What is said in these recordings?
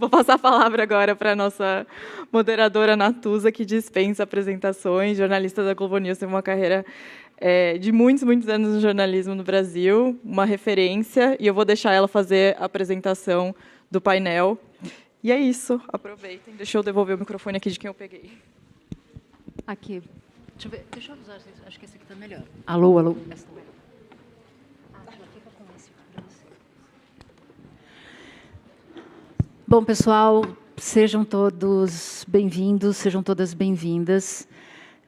Vou passar a palavra agora para a nossa moderadora Natuza, que dispensa apresentações, jornalista da Globo News, tem uma carreira de muitos, muitos anos no jornalismo no Brasil, uma referência, e eu vou deixar ela fazer a apresentação do painel. E é isso, aproveitem. Deixa eu devolver o microfone aqui de quem eu peguei. Aqui. Deixa eu ver. Deixa eu usar, acho que esse aqui está melhor. Alô, alô. Bom, pessoal, sejam todos bem-vindos, sejam todas bem-vindas.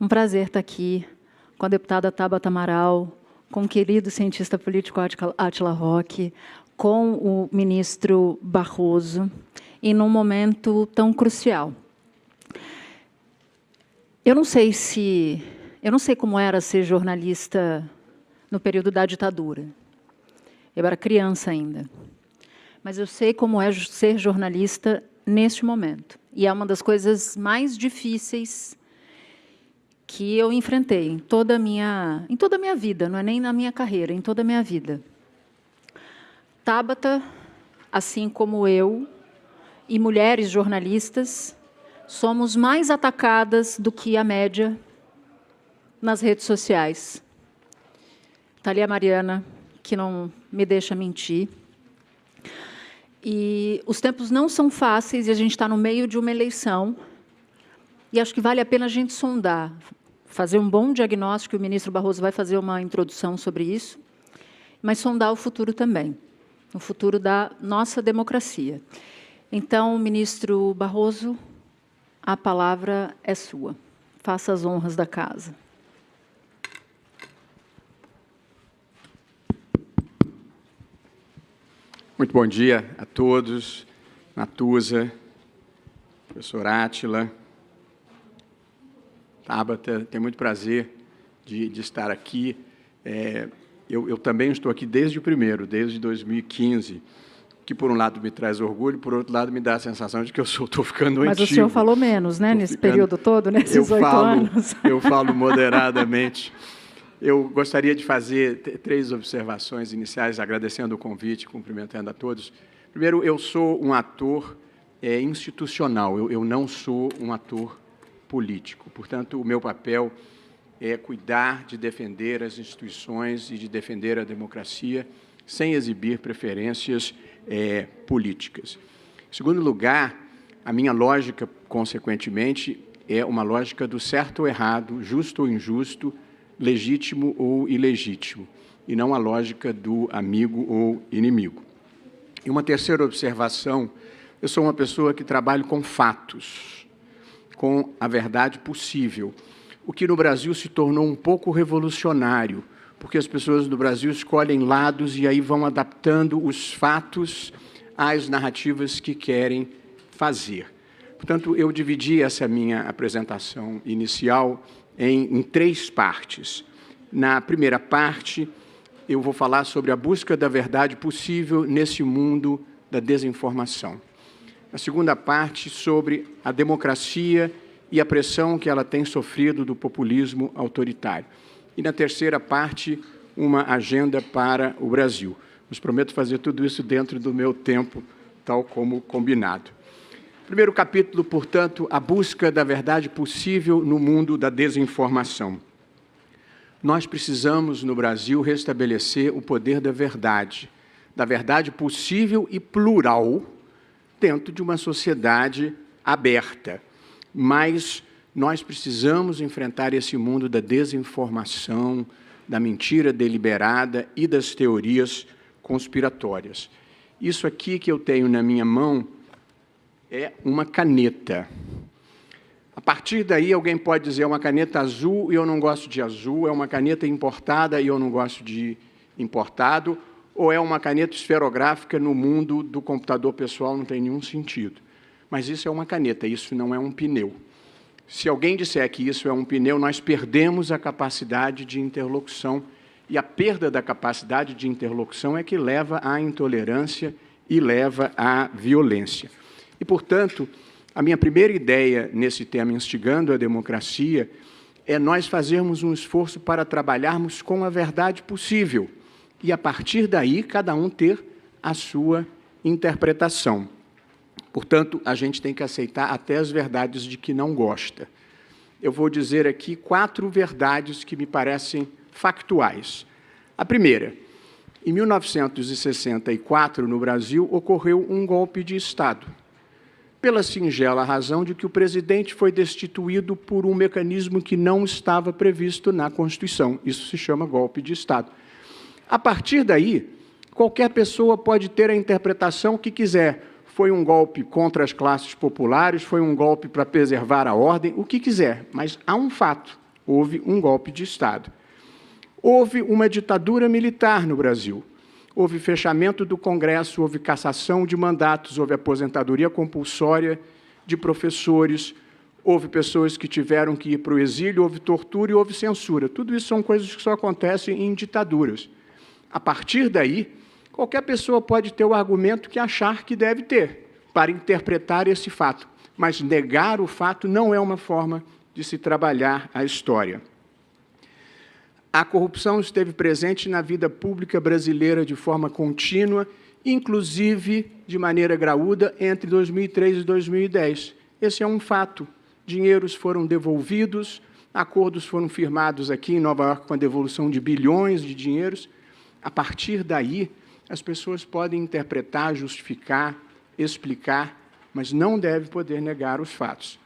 Um prazer estar aqui com a deputada Tabata Amaral, com o querido cientista político Átila Roque, com o ministro Barroso, e num momento tão crucial. Eu não sei como era ser jornalista no período da ditadura. Eu era criança ainda. Mas eu sei como é ser jornalista neste momento. E é uma das coisas mais difíceis que eu enfrentei em toda a minha vida, não é nem na minha carreira, em toda a minha vida. Tabata, assim como eu, e mulheres jornalistas, somos mais atacadas do que a média nas redes sociais. Está ali a Mariana, que não me deixa mentir. E os tempos não são fáceis e a gente está no meio de uma eleição. E acho que vale a pena a gente sondar, fazer um bom diagnóstico, o ministro Barroso vai fazer uma introdução sobre isso, mas sondar o futuro também, o futuro da nossa democracia. Então, ministro Barroso, a palavra é sua. Faça as honras da casa. Muito bom dia a todos, Natuza, professor Átila, Tabata, tenho muito prazer de estar aqui. Eu também estou aqui desde 2015, que por um lado me traz orgulho, por outro lado me dá a sensação de que eu estou ficando antigo. Mas o senhor falou menos, né, nesse período todo, nesses 8 anos. Eu falo moderadamente. Eu gostaria de fazer 3 observações iniciais, agradecendo o convite, cumprimentando a todos. Primeiro, eu sou um ator institucional, eu não sou um ator político. Portanto, o meu papel é cuidar de defender as instituições e de defender a democracia sem exibir preferências políticas. Em segundo lugar, a minha lógica, consequentemente, é uma lógica do certo ou errado, justo ou injusto, legítimo ou ilegítimo, e não a lógica do amigo ou inimigo. E uma terceira observação, eu sou uma pessoa que trabalho com fatos, com a verdade possível, o que no Brasil se tornou um pouco revolucionário, porque as pessoas do Brasil escolhem lados e aí vão adaptando os fatos às narrativas que querem fazer. Portanto, eu dividi essa minha apresentação inicial em 3 partes. Na primeira parte, eu vou falar sobre a busca da verdade possível nesse mundo da desinformação. Na segunda parte, sobre a democracia e a pressão que ela tem sofrido do populismo autoritário. E na terceira parte, uma agenda para o Brasil. Mas prometo fazer tudo isso dentro do meu tempo, tal como combinado. Primeiro capítulo, portanto, a busca da verdade possível no mundo da desinformação. Nós precisamos, no Brasil, restabelecer o poder da verdade possível e plural, dentro de uma sociedade aberta. Mas nós precisamos enfrentar esse mundo da desinformação, da mentira deliberada e das teorias conspiratórias. Isso aqui que eu tenho na minha mão é uma caneta. A partir daí, alguém pode dizer, é uma caneta azul e eu não gosto de azul, é uma caneta importada e eu não gosto de importado, ou é uma caneta esferográfica no mundo do computador pessoal, não tem nenhum sentido. Mas isso é uma caneta, isso não é um pneu. Se alguém disser que isso é um pneu, nós perdemos a capacidade de interlocução, e a perda da capacidade de interlocução é que leva à intolerância e leva à violência. E, portanto, a minha primeira ideia nesse tema, instigando a democracia, é nós fazermos um esforço para trabalharmos com a verdade possível e, a partir daí, cada um ter a sua interpretação. Portanto, a gente tem que aceitar até as verdades de que não gosta. Eu vou dizer aqui 4 verdades que me parecem factuais. A primeira, em 1964, no Brasil, ocorreu um golpe de Estado, pela singela razão de que o presidente foi destituído por um mecanismo que não estava previsto na Constituição. Isso se chama golpe de Estado. A partir daí, qualquer pessoa pode ter a interpretação que quiser. Foi um golpe contra as classes populares, foi um golpe para preservar a ordem, o que quiser. Mas há um fato, houve um golpe de Estado. Houve uma ditadura militar no Brasil. Houve fechamento do Congresso, houve cassação de mandatos, houve aposentadoria compulsória de professores, houve pessoas que tiveram que ir para o exílio, houve tortura e houve censura. Tudo isso são coisas que só acontecem em ditaduras. A partir daí, qualquer pessoa pode ter o argumento que achar que deve ter para interpretar esse fato, mas negar o fato não é uma forma de se trabalhar a história. A corrupção esteve presente na vida pública brasileira de forma contínua, inclusive de maneira graúda entre 2003 e 2010. Esse é um fato. Dinheiros foram devolvidos, acordos foram firmados aqui em Nova York com a devolução de bilhões de dinheiros. A partir daí, as pessoas podem interpretar, justificar, explicar, mas não devem poder negar os fatos.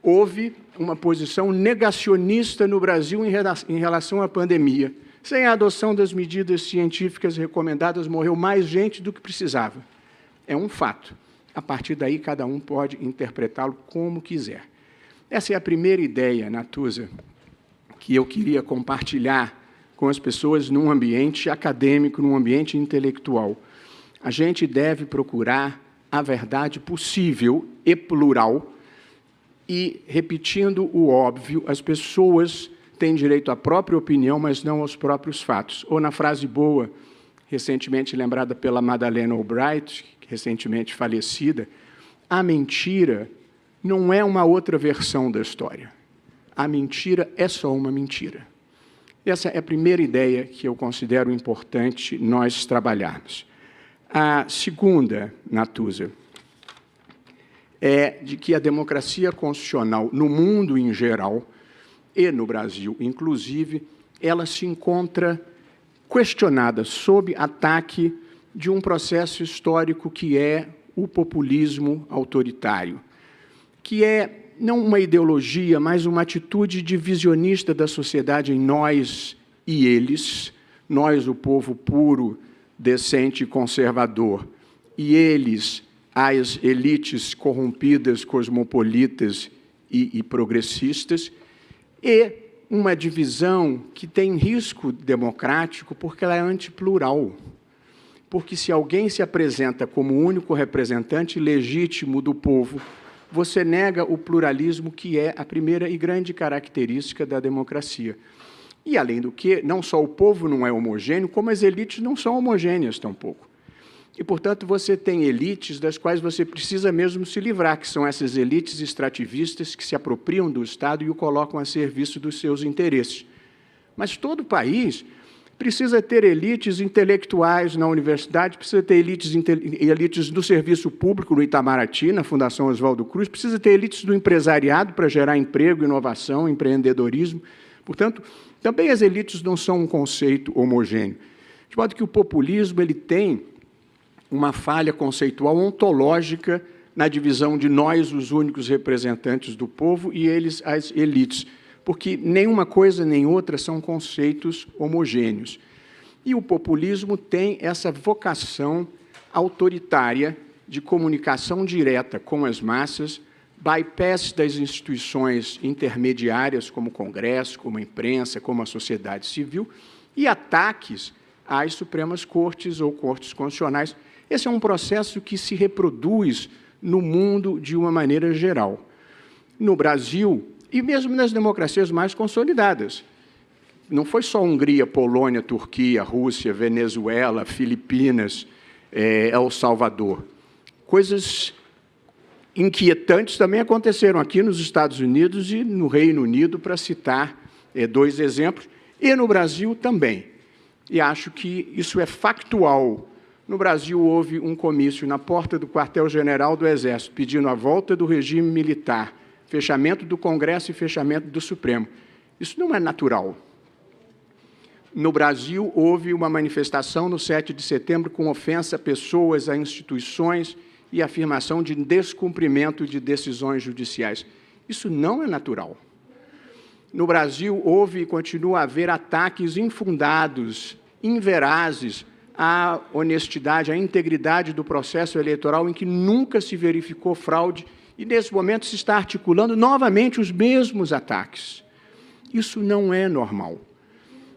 Houve uma posição negacionista no Brasil em relação à pandemia. Sem a adoção das medidas científicas recomendadas, morreu mais gente do que precisava. É um fato. A partir daí, cada um pode interpretá-lo como quiser. Essa é a primeira ideia, Natuza, que eu queria compartilhar com as pessoas num ambiente acadêmico, num ambiente intelectual. A gente deve procurar a verdade possível e plural. E, repetindo o óbvio, as pessoas têm direito à própria opinião, mas não aos próprios fatos. Ou, na frase boa, recentemente lembrada pela Madeleine Albright, recentemente falecida, a mentira não é uma outra versão da história. A mentira é só uma mentira. Essa é a primeira ideia que eu considero importante nós trabalharmos. A segunda, Natuza, é de que a democracia constitucional, no mundo em geral, e no Brasil, inclusive, ela se encontra questionada, sob ataque de um processo histórico que é o populismo autoritário, que é não uma ideologia, mas uma atitude divisionista da sociedade em nós e eles, nós, o povo puro, decente e conservador, e eles, as elites corrompidas, cosmopolitas e progressistas, e uma divisão que tem risco democrático porque ela é antiplural. Porque se alguém se apresenta como o único representante legítimo do povo, você nega o pluralismo, que é a primeira e grande característica da democracia. E, além do que, não só o povo não é homogêneo, como as elites não são homogêneas tampouco. E, portanto, você tem elites das quais você precisa mesmo se livrar, que são essas elites extrativistas que se apropriam do Estado e o colocam a serviço dos seus interesses. Mas todo país precisa ter elites intelectuais na universidade, precisa ter elites do serviço público, no Itamaraty, na Fundação Oswaldo Cruz, precisa ter elites do empresariado para gerar emprego, inovação, empreendedorismo. Portanto, também as elites não são um conceito homogêneo. De modo que o populismo ele tem uma falha conceitual ontológica na divisão de nós, os únicos representantes do povo, e eles, as elites, porque nenhuma coisa nem outra são conceitos homogêneos. E o populismo tem essa vocação autoritária de comunicação direta com as massas, bypass das instituições intermediárias, como o Congresso, como a imprensa, como a sociedade civil, e ataques às Supremas Cortes ou Cortes Constitucionais. Esse é um processo que se reproduz no mundo de uma maneira geral. No Brasil, e mesmo nas democracias mais consolidadas. Não foi só Hungria, Polônia, Turquia, Rússia, Venezuela, Filipinas, El Salvador. Coisas inquietantes também aconteceram aqui nos Estados Unidos e no Reino Unido, para citar 2 exemplos, e no Brasil também. E acho que isso é factual. no Brasil houve um comício na porta do quartel-general do Exército, pedindo a volta do regime militar, fechamento do Congresso e fechamento do Supremo. Isso não é natural. No Brasil, houve uma manifestação no 7 de setembro com ofensa a pessoas, a instituições e afirmação de descumprimento de decisões judiciais. Isso não é natural. No Brasil, houve e continua a haver ataques infundados, inverazes, à honestidade, à integridade do processo eleitoral, em que nunca se verificou fraude, e, nesse momento, se está articulando novamente os mesmos ataques. Isso não é normal.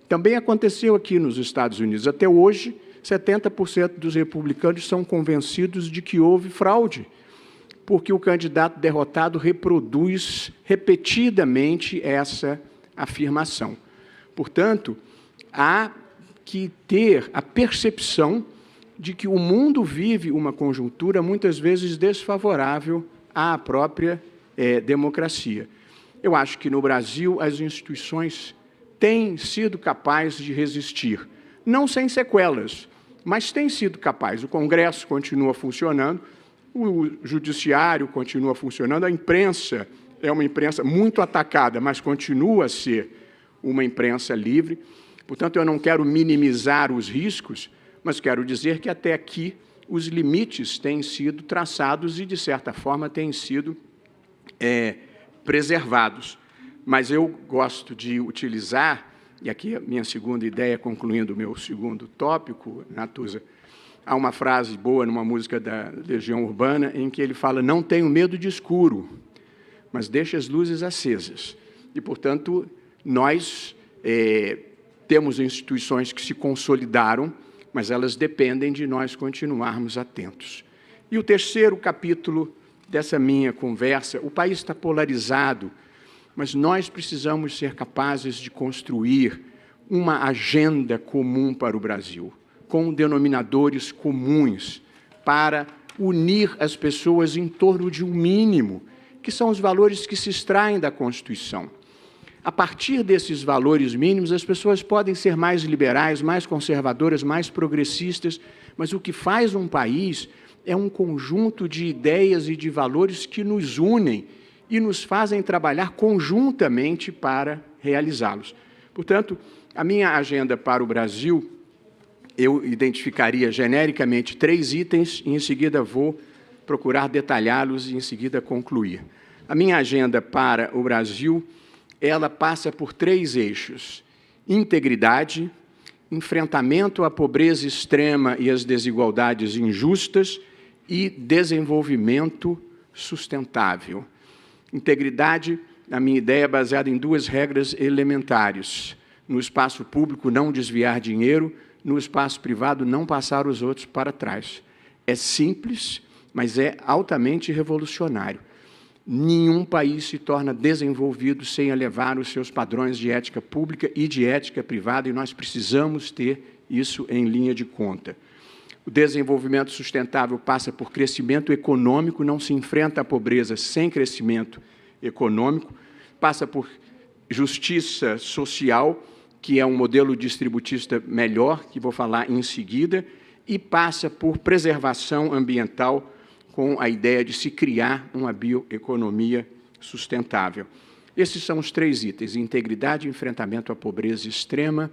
Também aconteceu aqui nos Estados Unidos. Até hoje, 70% dos republicanos são convencidos de que houve fraude, porque o candidato derrotado reproduz repetidamente essa afirmação. Portanto, há que ter a percepção de que o mundo vive uma conjuntura muitas vezes desfavorável à própria democracia. Eu acho que no Brasil as instituições têm sido capazes de resistir, não sem sequelas, mas têm sido capazes. O Congresso continua funcionando, o Judiciário continua funcionando, a imprensa é uma imprensa muito atacada, mas continua a ser uma imprensa livre. Portanto, eu não quero minimizar os riscos, mas quero dizer que até aqui os limites têm sido traçados e, de certa forma, têm sido preservados. Mas eu gosto de utilizar, e aqui a minha segunda ideia, concluindo o meu segundo tópico, Natuza, há uma frase boa numa música da Legião Urbana, em que ele fala: não tenho medo de escuro, mas deixa as luzes acesas. E, portanto, nós temos instituições que se consolidaram, mas elas dependem de nós continuarmos atentos. E o terceiro capítulo dessa minha conversa: o país está polarizado, mas nós precisamos ser capazes de construir uma agenda comum para o Brasil, com denominadores comuns, para unir as pessoas em torno de um mínimo, que são os valores que se extraem da Constituição. A partir desses valores mínimos, as pessoas podem ser mais liberais, mais conservadoras, mais progressistas, mas o que faz um país é um conjunto de ideias e de valores que nos unem e nos fazem trabalhar conjuntamente para realizá-los. Portanto, a minha agenda para o Brasil, eu identificaria genericamente 3 itens e, em seguida, vou procurar detalhá-los e, em seguida, concluir. A minha agenda para o Brasil, ela passa por 3 eixos: integridade, enfrentamento à pobreza extrema e às desigualdades injustas e desenvolvimento sustentável. Integridade, a minha ideia, é baseada em 2 regras elementares: no espaço público, não desviar dinheiro; no espaço privado, não passar os outros para trás. É simples, mas é altamente revolucionário. Nenhum país se torna desenvolvido sem elevar os seus padrões de ética pública e de ética privada, e nós precisamos ter isso em linha de conta. O desenvolvimento sustentável passa por crescimento econômico, não se enfrenta a pobreza sem crescimento econômico, passa por justiça social, que é um modelo distributista melhor, que vou falar em seguida, e passa por preservação ambiental, com a ideia de se criar uma bioeconomia sustentável. Esses são os 3 itens: integridade, enfrentamento à pobreza extrema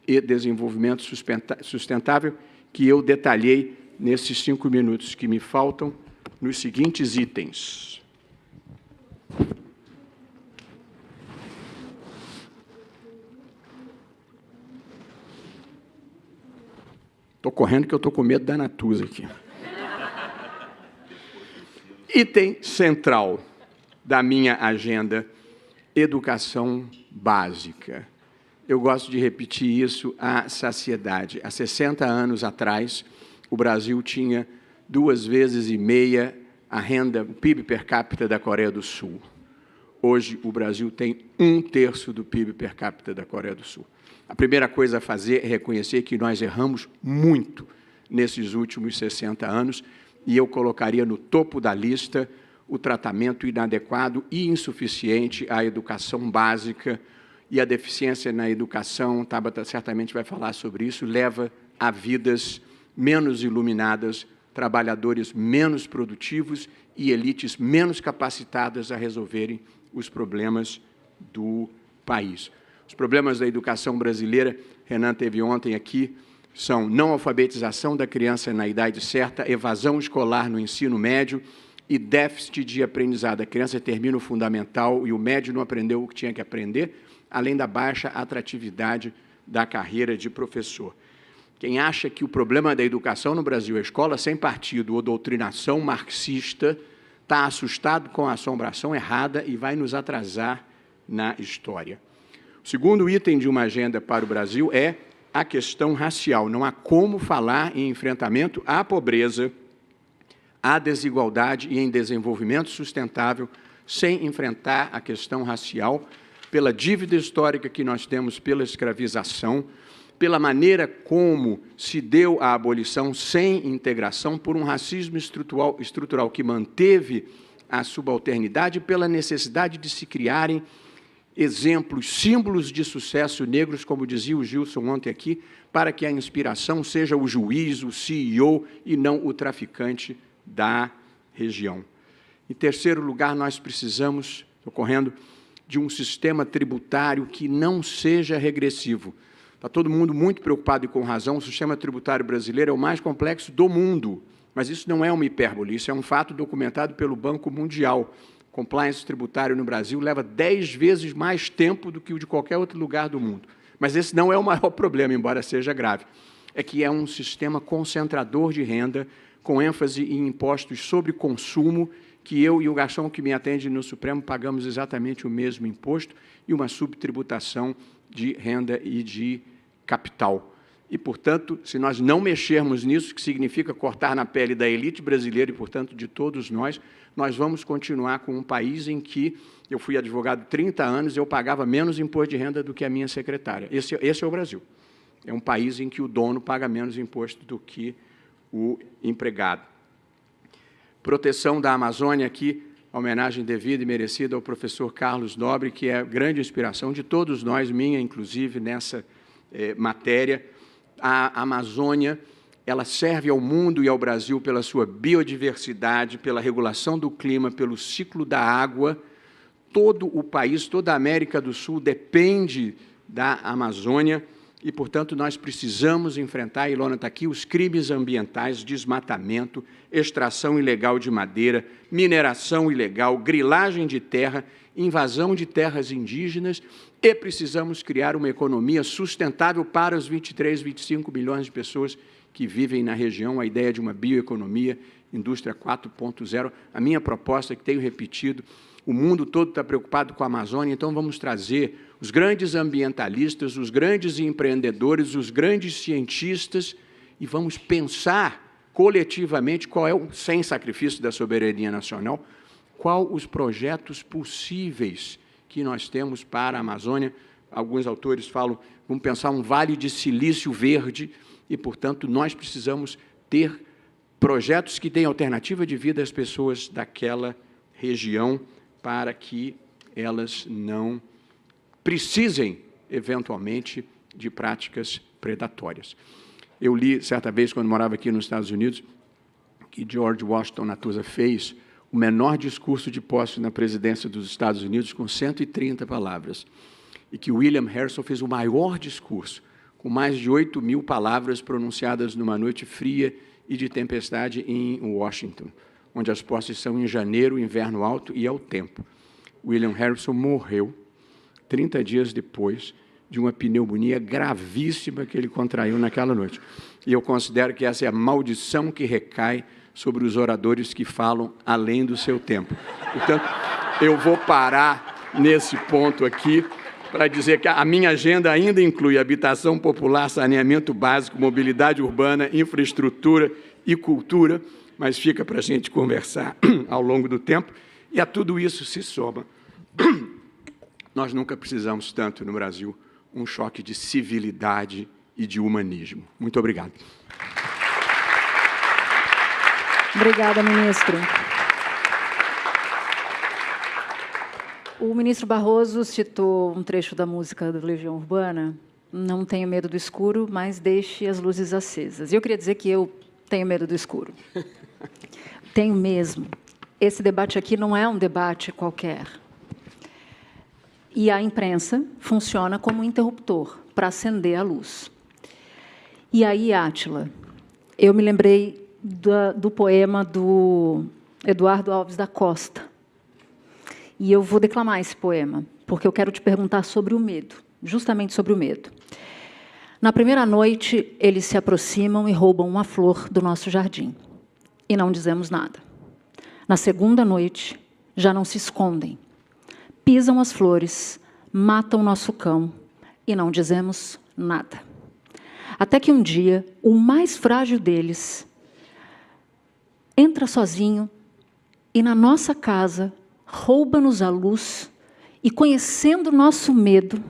e desenvolvimento sustentável, que eu detalhei nesses 5 minutos que me faltam, nos seguintes itens. Estou correndo que eu estou com medo da Natuza aqui. Item central da minha agenda: educação básica. Eu gosto de repetir isso à saciedade. Há 60 anos atrás, o Brasil tinha 2,5 vezes a renda, o PIB per capita da Coreia do Sul. Hoje, o Brasil tem 1/3 do PIB per capita da Coreia do Sul. A primeira coisa a fazer é reconhecer que nós erramos muito nesses últimos 60 anos, e eu colocaria no topo da lista o tratamento inadequado e insuficiente à educação básica, e a deficiência na educação, Tabata certamente vai falar sobre isso, leva a vidas menos iluminadas, trabalhadores menos produtivos e elites menos capacitadas a resolverem os problemas do país. Os problemas da educação brasileira, Renan teve ontem aqui, são não alfabetização da criança na idade certa, evasão escolar no ensino médio e déficit de aprendizado. A criança termina o fundamental e o médio não aprendeu o que tinha que aprender, além da baixa atratividade da carreira de professor. Quem acha que o problema da educação no Brasil é escola sem partido ou doutrinação marxista, está assustado com a assombração errada e vai nos atrasar na história. O segundo item de uma agenda para o Brasil é a questão racial. Não há como falar em enfrentamento à pobreza, à desigualdade e em desenvolvimento sustentável sem enfrentar a questão racial, pela dívida histórica que nós temos pela escravização, pela maneira como se deu a abolição sem integração, por um racismo estrutural que manteve a subalternidade, pela necessidade de se criarem exemplos, símbolos de sucesso negros, como dizia o Gilson ontem aqui, para que a inspiração seja o juiz, o CEO e não o traficante da região. Em terceiro lugar, nós precisamos, estou correndo, de um sistema tributário que não seja regressivo. Está todo mundo muito preocupado e com razão, o sistema tributário brasileiro é o mais complexo do mundo, mas isso não é uma hipérbole, isso é um fato documentado pelo Banco Mundial. Compliance tributário no Brasil leva 10 vezes mais tempo do que o de qualquer outro lugar do mundo. Mas esse não é o maior problema, embora seja grave. É que é um sistema concentrador de renda, com ênfase em impostos sobre consumo, que eu e o garçom que me atende no Supremo pagamos exatamente o mesmo imposto, e uma subtributação de renda e de capital. E, portanto, se nós não mexermos nisso, que significa cortar na pele da elite brasileira e, portanto, de todos nós, nós vamos continuar com um país em que eu fui advogado 30 anos e eu pagava menos imposto de renda do que a minha secretária. Esse é o Brasil. É um país em que o dono paga menos imposto do que o empregado. Proteção da Amazônia aqui, homenagem devida e merecida ao professor Carlos Nobre, que é a grande inspiração de todos nós, minha inclusive, nessa matéria. A Amazônia, ela serve ao mundo e ao Brasil pela sua biodiversidade, pela regulação do clima, pelo ciclo da água. Todo o país, toda a América do Sul depende da Amazônia e, portanto, nós precisamos enfrentar, a Ilona está aqui, os crimes ambientais, desmatamento, extração ilegal de madeira, mineração ilegal, grilagem de terra, invasão de terras indígenas, e precisamos criar uma economia sustentável para os 23, 25 milhões de pessoas que vivem na região, a ideia de uma bioeconomia, indústria 4.0. A minha proposta, que tenho repetido, o mundo todo está preocupado com a Amazônia, então vamos trazer os grandes ambientalistas, os grandes empreendedores, os grandes cientistas, e vamos pensar coletivamente qual é, sem sacrifício da soberania nacional, qual os projetos possíveis que nós temos para a Amazônia. Alguns autores falam, vamos pensar um vale de silício verde, e, portanto, nós precisamos ter projetos que deem alternativa de vida às pessoas daquela região, para que elas não precisem, eventualmente, de práticas predatórias. Eu li, certa vez, quando morava aqui nos Estados Unidos, que George Washington Natuza fez o menor discurso de posse na presidência dos Estados Unidos, com 130 palavras, e que William Harrison fez o maior discurso, com mais de 8.000 palavras pronunciadas numa noite fria e de tempestade em Washington, onde as posses são em janeiro, inverno alto e ao tempo. William Harrison morreu 30 dias depois de uma pneumonia gravíssima que ele contraiu naquela noite. E eu considero que essa é a maldição que recai sobre os oradores que falam além do seu tempo. Portanto, eu vou parar nesse ponto aqui para dizer que a minha agenda ainda inclui habitação popular, saneamento básico, mobilidade urbana, infraestrutura e cultura, mas fica para a gente conversar ao longo do tempo, e a tudo isso se soma. Nós nunca precisamos tanto no Brasil um choque de civilidade e de humanismo. Muito obrigado. Obrigada, ministro. O ministro Barroso citou um trecho da música do Legião Urbana, não tenho medo do escuro, mas deixe as luzes acesas. E eu queria dizer que eu tenho medo do escuro. Tenho mesmo. Esse debate aqui não é um debate qualquer. E a imprensa funciona como um interruptor para acender a luz. E aí, Átila, eu me lembrei do poema do Eduardo Alves da Costa. E eu vou declamar esse poema, porque eu quero te perguntar sobre o medo, justamente sobre o medo. Na primeira noite, eles se aproximam e roubam uma flor do nosso jardim. E não dizemos nada. Na segunda noite, já não se escondem. Pisam as flores, matam nosso cão e não dizemos nada. Até que um dia, o mais frágil deles entra sozinho e na nossa casa rouba-nos a luz e, conhecendo nosso medo,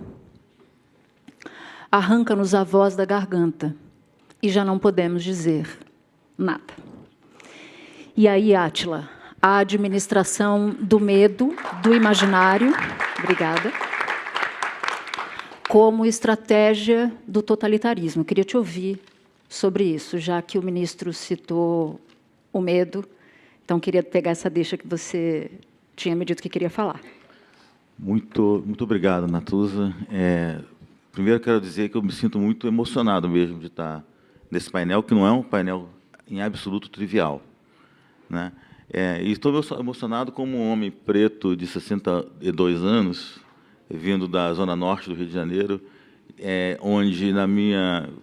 arranca-nos a voz da garganta e já não podemos dizer nada. E aí, Átila, a administração do medo, do imaginário, obrigada, como estratégia do totalitarismo. Eu queria te ouvir sobre isso, já que o ministro citou o medo, então queria pegar essa deixa que você tinha me dito que queria falar. Muito obrigado, Natuza. Primeiro, quero dizer que eu me sinto muito emocionado mesmo de estar nesse painel, que não é um painel em absoluto trivial, né? E estou emocionado como um homem preto de 62 anos, vindo da zona norte do Rio de Janeiro, onde,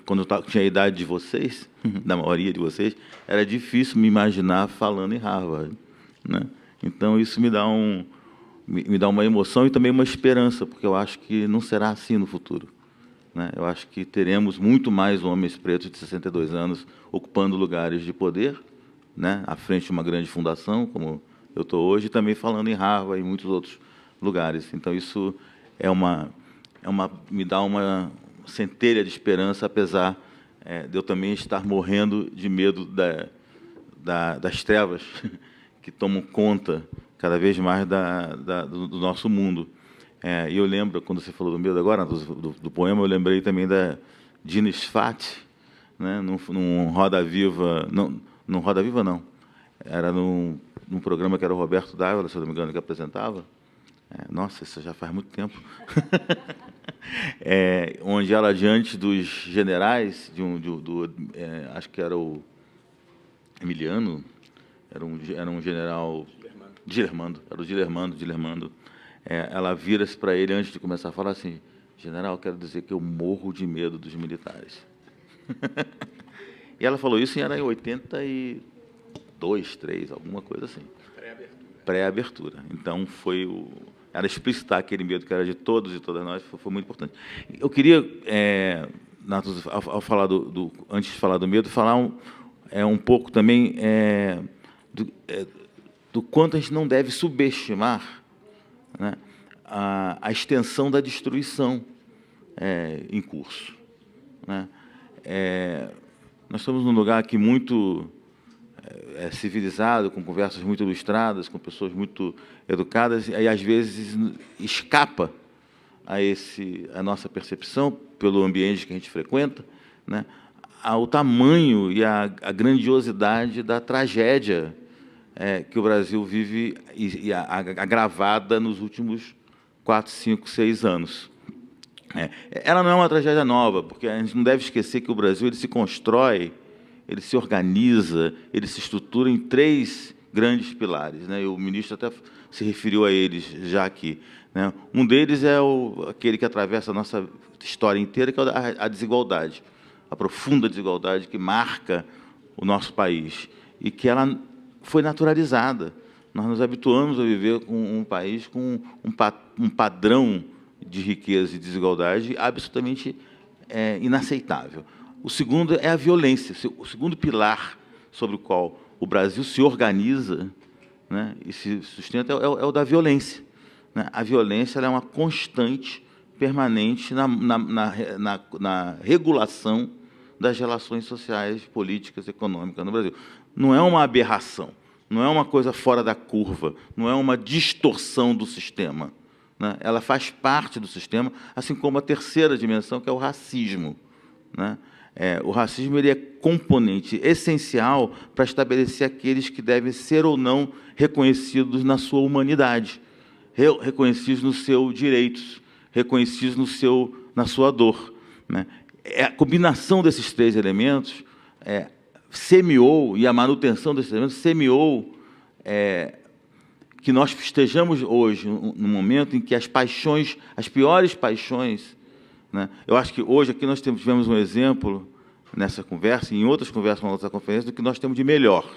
quando eu tinha a idade de vocês, da maioria de vocês, era difícil me imaginar falando em Harvard, né? Então, isso me dá uma emoção e também uma esperança, porque eu acho que não será assim no futuro, né? Eu acho que teremos muito mais homens pretos de 62 anos ocupando lugares de poder, né, à frente de uma grande fundação, como eu estou hoje, e também falando em Harvard e em muitos outros lugares. Então, isso me dá uma centelha de esperança, apesar de eu também estar morrendo de medo das trevas que tomam conta cada vez mais do nosso mundo. E eu lembro, quando você falou do medo agora, do poema, eu lembrei também da Dina Sfat, né, num Roda Viva, não Roda Viva, não, era num programa que era o Roberto Dávila, se eu não me engano, que apresentava. Nossa, isso já faz muito tempo. Onde ela, diante dos generais, acho que era o Emiliano, era um general... Dilermando, era o Dilermando. Ela vira-se para ele, antes de começar a falar assim: general, quero dizer que eu morro de medo dos militares. E ela falou isso era em 82, 3, alguma coisa assim. Pré-abertura. Então, ela explicitar aquele medo que era de todos e todas nós, foi muito importante. Eu queria, ao falar antes de falar do medo, falar um pouco também do quanto a gente não deve subestimar, né, a extensão da destruição em curso, né? Nós estamos num lugar aqui muito civilizado, com conversas muito ilustradas, com pessoas muito educadas, e às vezes escapa a nossa percepção, pelo ambiente que a gente frequenta, né, ao tamanho e a grandiosidade da tragédia que o Brasil vive, e agravada nos últimos 4, 5, 6 anos. Ela não é uma tragédia nova, porque a gente não deve esquecer que o Brasil ele se constrói, ele se organiza, ele se estrutura em 3 grandes pilares, né? O ministro até se referiu a eles já aqui, né? Um deles é aquele que atravessa a nossa história inteira, que é a desigualdade, a profunda desigualdade que marca o nosso país, e que ela foi naturalizada. Nós nos habituamos a viver com um país com um padrão de riqueza e desigualdade absolutamente inaceitável. O segundo é a violência. O segundo pilar sobre o qual o Brasil se organiza, né, e se sustenta é o da violência, né? A violência ela é uma constante, permanente na regulação das relações sociais, políticas, econômicas no Brasil. Não é uma aberração, não é uma coisa fora da curva, não é uma distorção do sistema, né? Ela faz parte do sistema, assim como a terceira dimensão, que é o racismo, né? O racismo ele é componente essencial para estabelecer aqueles que devem ser ou não reconhecidos na sua humanidade, reconhecidos nos seus direitos, reconhecidos na sua dor, né? A combinação desses três elementos semeou, e a manutenção desses elementos semeou que nós estejamos hoje no momento em que as paixões, as piores paixões, né? Eu acho que hoje aqui nós tivemos um exemplo nessa conversa, e em outras conversas na nossa conferência, do que nós temos de melhor,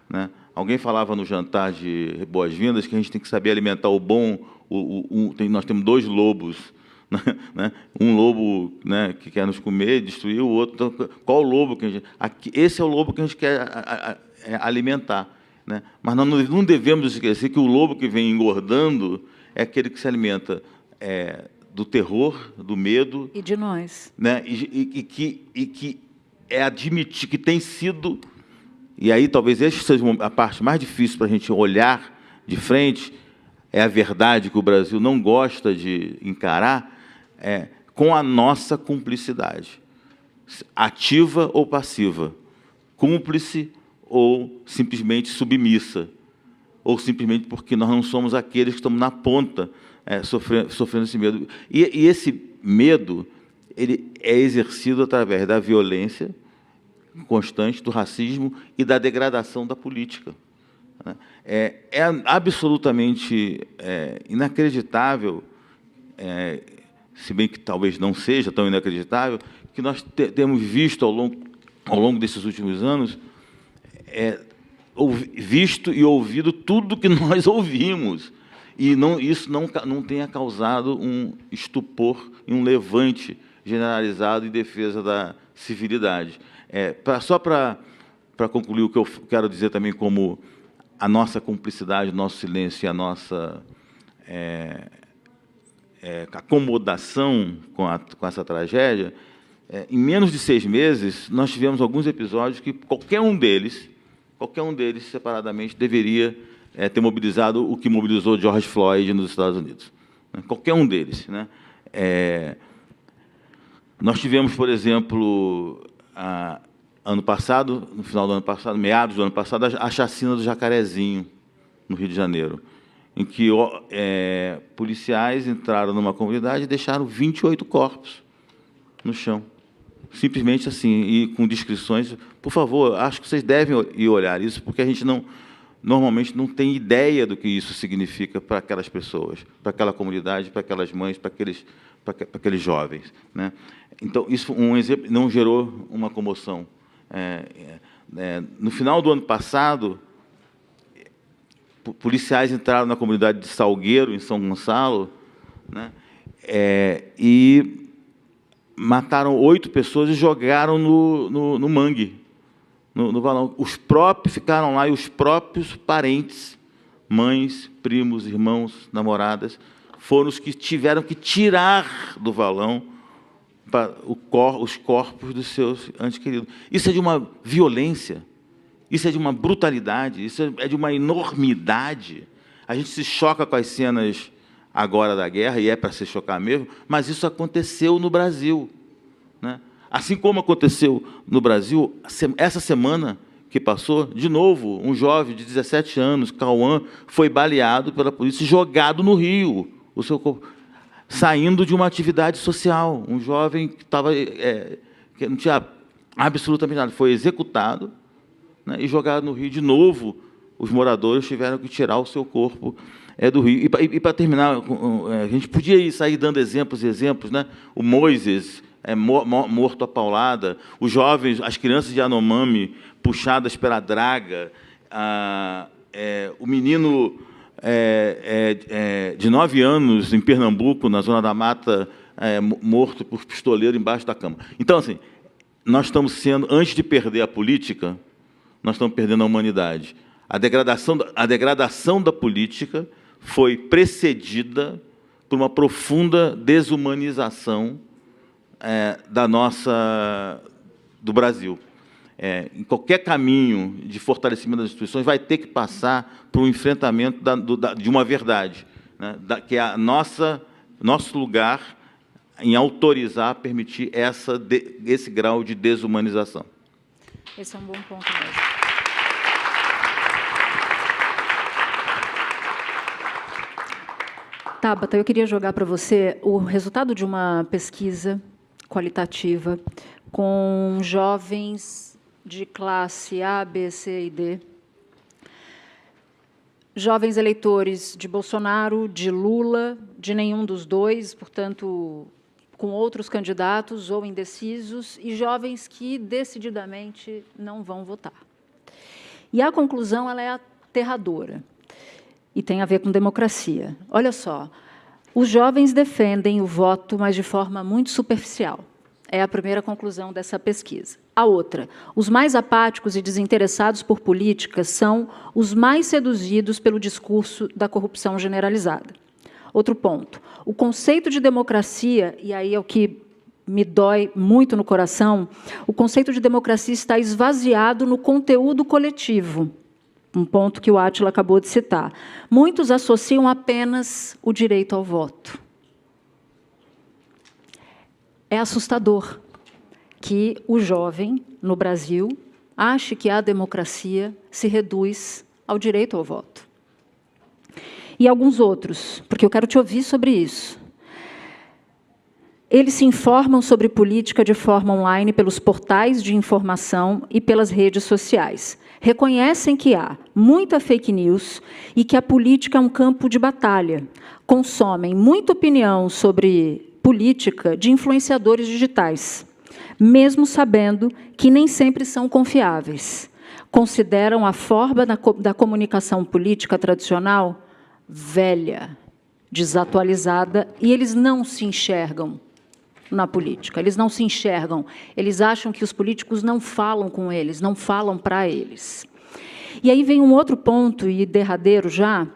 né? Alguém falava no jantar de boas-vindas que a gente tem que saber alimentar o bom. Nós temos dois lobos, né? Um lobo, né, que quer nos comer, destruir o outro. Então, qual o lobo que a gente... Esse é o lobo que a gente quer alimentar, né? Mas nós não devemos esquecer que o lobo que vem engordando é aquele que se alimenta do terror, do medo. E de nós. Né? E que admitir que tem sido... E aí talvez essa seja a parte mais difícil para a gente olhar de frente, é a verdade que o Brasil não gosta de encarar, com a nossa cumplicidade, ativa ou passiva, cúmplice ou simplesmente submissa, ou simplesmente porque nós não somos aqueles que estamos na ponta sofrendo esse medo. E esse medo ele é exercido através da violência constante, do racismo e da degradação da política. É absolutamente inacreditável, se bem que talvez não seja tão inacreditável, que nós temos visto ao longo desses últimos anos, visto e ouvido tudo que nós ouvimos, e isso não tenha causado um estupor e um levante generalizado em defesa da civilidade. Só para concluir o que eu quero dizer também como a nossa cumplicidade, o nosso silêncio e a nossa acomodação com essa tragédia, em menos de 6 meses, nós tivemos alguns episódios que qualquer um deles separadamente deveria ter mobilizado o que mobilizou George Floyd nos Estados Unidos. Qualquer um deles, né? Nós tivemos, por exemplo, ano passado, no final do ano passado, meados do ano passado, a chacina do Jacarezinho, no Rio de Janeiro, em que policiais entraram numa comunidade e deixaram 28 corpos no chão. Simplesmente assim, e com descrições. Por favor, acho que vocês devem ir olhar isso, porque a gente normalmente não tem ideia do que isso significa para aquelas pessoas, para aquela comunidade, para aquelas mães, para aqueles jovens, né? Então, isso um exemplo não gerou uma comoção. No final do ano passado, policiais entraram na comunidade de Salgueiro, em São Gonçalo, né, e mataram 8 pessoas e jogaram no mangue, no valão. Os próprios ficaram lá, e os próprios parentes, mães, primos, irmãos, namoradas, foram os que tiveram que tirar do valão os corpos dos seus entes queridos. Isso é de uma violência, isso é de uma brutalidade, isso é de uma enormidade. A gente se choca com as cenas agora da guerra, e é para se chocar mesmo, mas isso aconteceu no Brasil, né? Assim como aconteceu no Brasil, essa semana que passou, de novo, um jovem de 17 anos, Cauã, foi baleado pela polícia e jogado no rio, o seu corpo, saindo de uma atividade social. Um jovem que não tinha absolutamente nada, foi executado, né, e jogado no rio. De novo, os moradores tiveram que tirar o seu corpo do rio. E para terminar, a gente podia sair dando exemplos e exemplos, né? O Moisés morto a paulada, os jovens, as crianças de Yanomami puxadas pela draga, o menino de 9 anos em Pernambuco, na Zona da Mata, morto por pistoleiro embaixo da cama. Então, assim, nós estamos sendo, antes de perder a política, nós estamos perdendo a humanidade. A degradação da política foi precedida por uma profunda desumanização do Brasil. Em qualquer caminho de fortalecimento das instituições vai ter que passar por um enfrentamento de uma verdade, né, que é nosso lugar em autorizar, permitir esse grau de desumanização. Esse é um bom ponto mesmo. Tabata, eu queria jogar para você o resultado de uma pesquisa qualitativa com jovens de classe A, B, C e D. Jovens eleitores de Bolsonaro, de Lula, de nenhum dos dois, portanto, com outros candidatos ou indecisos, e jovens que decididamente não vão votar. E a conclusão ela é aterradora, e tem a ver com democracia. Olha só, os jovens defendem o voto, mas de forma muito superficial. É a primeira conclusão dessa pesquisa. A outra, os mais apáticos e desinteressados por políticas são os mais seduzidos pelo discurso da corrupção generalizada. Outro ponto, o conceito de democracia, e aí é o que me dói muito no coração, o conceito de democracia está esvaziado no conteúdo coletivo, um ponto que o Átila acabou de citar. Muitos associam apenas o direito ao voto. É assustador que o jovem, no Brasil, ache que a democracia se reduz ao direito ao voto. E alguns outros, porque eu quero te ouvir sobre isso. Eles se informam sobre política de forma online pelos portais de informação e pelas redes sociais. Reconhecem que há muita fake news e que a política é um campo de batalha. Consomem muita opinião sobre política de influenciadores digitais, mesmo sabendo que nem sempre são confiáveis. Consideram a forma da comunicação política tradicional velha, desatualizada, e eles não se enxergam na política, eles não se enxergam, eles acham que os políticos não falam com eles, não falam para eles. E aí vem um outro ponto, e derradeiro já,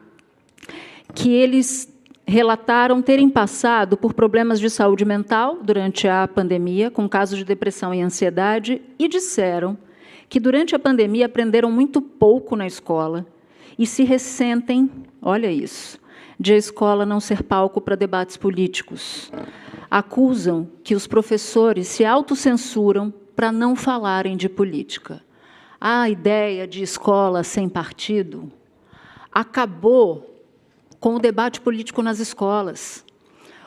que eles relataram terem passado por problemas de saúde mental durante a pandemia, com casos de depressão e ansiedade, e disseram que durante a pandemia aprenderam muito pouco na escola e se ressentem, olha isso, de a escola não ser palco para debates políticos. Acusam que os professores se autocensuram para não falarem de política. A ideia de escola sem partido acabou com o debate político nas escolas.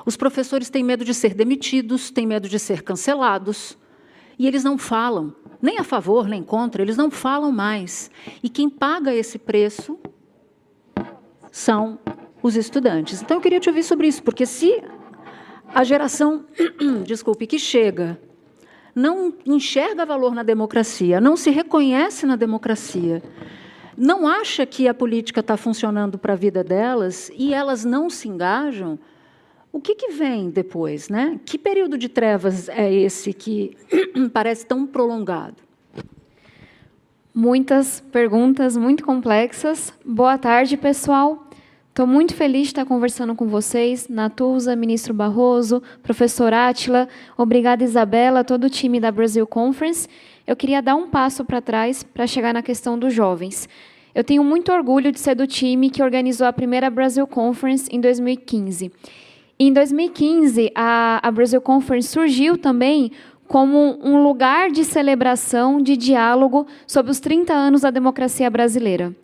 Os professores têm medo de ser demitidos, têm medo de ser cancelados, e eles não falam, nem a favor, nem contra, eles não falam mais. E quem paga esse preço são os estudantes. Então, eu queria te ouvir sobre isso, porque se a geração, desculpe, que chega, não enxerga valor na democracia, não se reconhece na democracia, não acha que a política está funcionando para a vida delas e elas não se engajam, o que vem depois, né? Que período de trevas é esse que parece tão prolongado? Muitas perguntas muito complexas. Boa tarde, pessoal. Estou muito feliz de estar conversando com vocês, Natuza, ministro Barroso, professor Átila, obrigada, Isabela, todo o time da Brasil Conference. Eu queria dar um passo para trás para chegar na questão dos jovens. Eu tenho muito orgulho de ser do time que organizou a primeira Brasil Conference em 2015. Em 2015, a Brasil Conference surgiu também como um lugar de celebração, de diálogo sobre os 30 anos da democracia brasileira.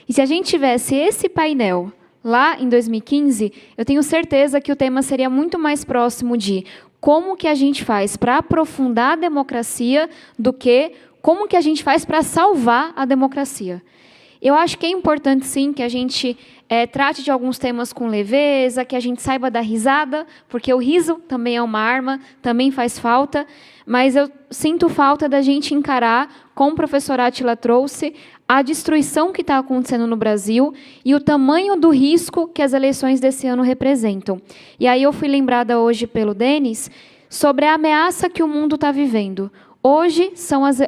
E se a gente tivesse esse painel lá em 2015, eu tenho certeza que o tema seria muito mais próximo de como que a gente faz para aprofundar a democracia do que como que a gente faz para salvar a democracia. Eu acho que é importante, sim, que a gente trate de alguns temas com leveza, que a gente saiba dar risada, porque o riso também é uma arma, também faz falta, mas eu sinto falta da gente encarar, como o professor Átila trouxe, a destruição que está acontecendo no Brasil e o tamanho do risco que as eleições desse ano representam. E aí eu fui lembrada hoje pelo Denis sobre a ameaça que o mundo está vivendo. Hoje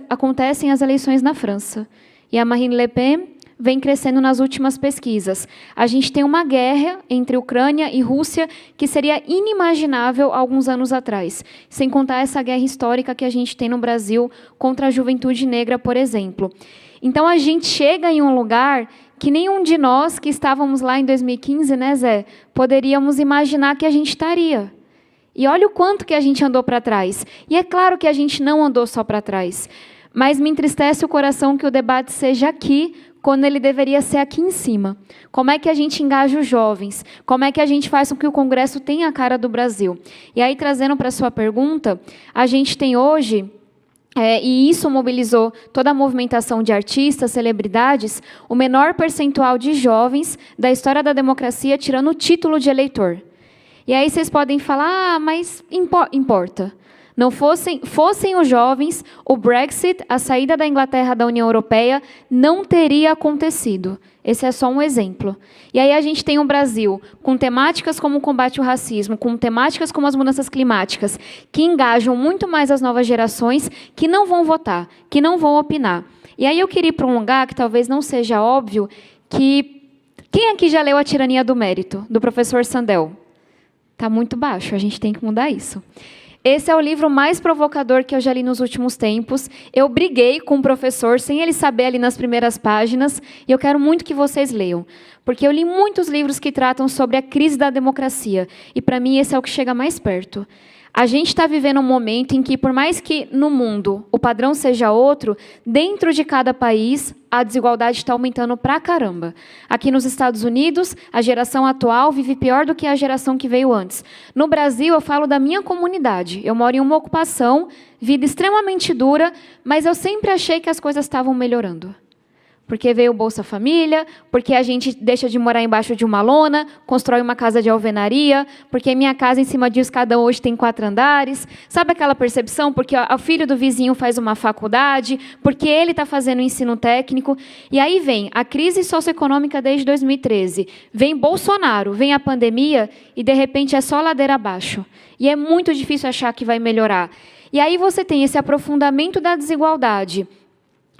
acontecem as eleições na França. E a Marine Le Pen vem crescendo nas últimas pesquisas. A gente tem uma guerra entre Ucrânia e Rússia que seria inimaginável há alguns anos atrás, sem contar essa guerra histórica que a gente tem no Brasil contra a juventude negra, por exemplo. Então, a gente chega em um lugar que nenhum de nós que estávamos lá em 2015, né, Zé, poderíamos imaginar que a gente estaria. E olha o quanto que a gente andou para trás. E é claro que a gente não andou só para trás, mas me entristece o coração que o debate seja aqui, quando ele deveria ser aqui em cima. Como é que a gente engaja os jovens? Como é que a gente faz com que o Congresso tenha a cara do Brasil? E aí, trazendo para a sua pergunta, a gente tem hoje... e isso mobilizou toda a movimentação de artistas, celebridades, o menor percentual de jovens da história da democracia tirando o título de eleitor. E aí vocês podem falar, mas importa. Não fossem os jovens, o Brexit, a saída da Inglaterra da União Europeia, não teria acontecido. Esse é só um exemplo. E aí a gente tem um Brasil com temáticas como o combate ao racismo, com temáticas como as mudanças climáticas, que engajam muito mais as novas gerações, que não vão votar, que não vão opinar. E aí eu queria ir para um lugar que talvez não seja óbvio, que... Quem aqui já leu A Tirania do Mérito, do professor Sandel? Está muito baixo, a gente tem que mudar isso. Esse é o livro mais provocador que eu já li nos últimos tempos. Eu briguei com o professor, sem ele saber ali nas primeiras páginas, e eu quero muito que vocês leiam, porque eu li muitos livros que tratam sobre a crise da democracia, e para mim esse é o que chega mais perto. A gente está vivendo um momento em que, por mais que no mundo o padrão seja outro, dentro de cada país a desigualdade está aumentando pra caramba. Aqui nos Estados Unidos, a geração atual vive pior do que a geração que veio antes. No Brasil, eu falo da minha comunidade. Eu moro em uma ocupação, vida extremamente dura, mas eu sempre achei que as coisas estavam melhorando. Porque veio o Bolsa Família, porque a gente deixa de morar embaixo de uma lona, constrói uma casa de alvenaria, porque minha casa em cima de escadão hoje tem 4 andares. Sabe aquela percepção? Porque o filho do vizinho faz uma faculdade, porque ele está fazendo ensino técnico. E aí vem a crise socioeconômica desde 2013. Vem Bolsonaro, vem a pandemia e, de repente, é só ladeira abaixo. E é muito difícil achar que vai melhorar. E aí você tem esse aprofundamento da desigualdade,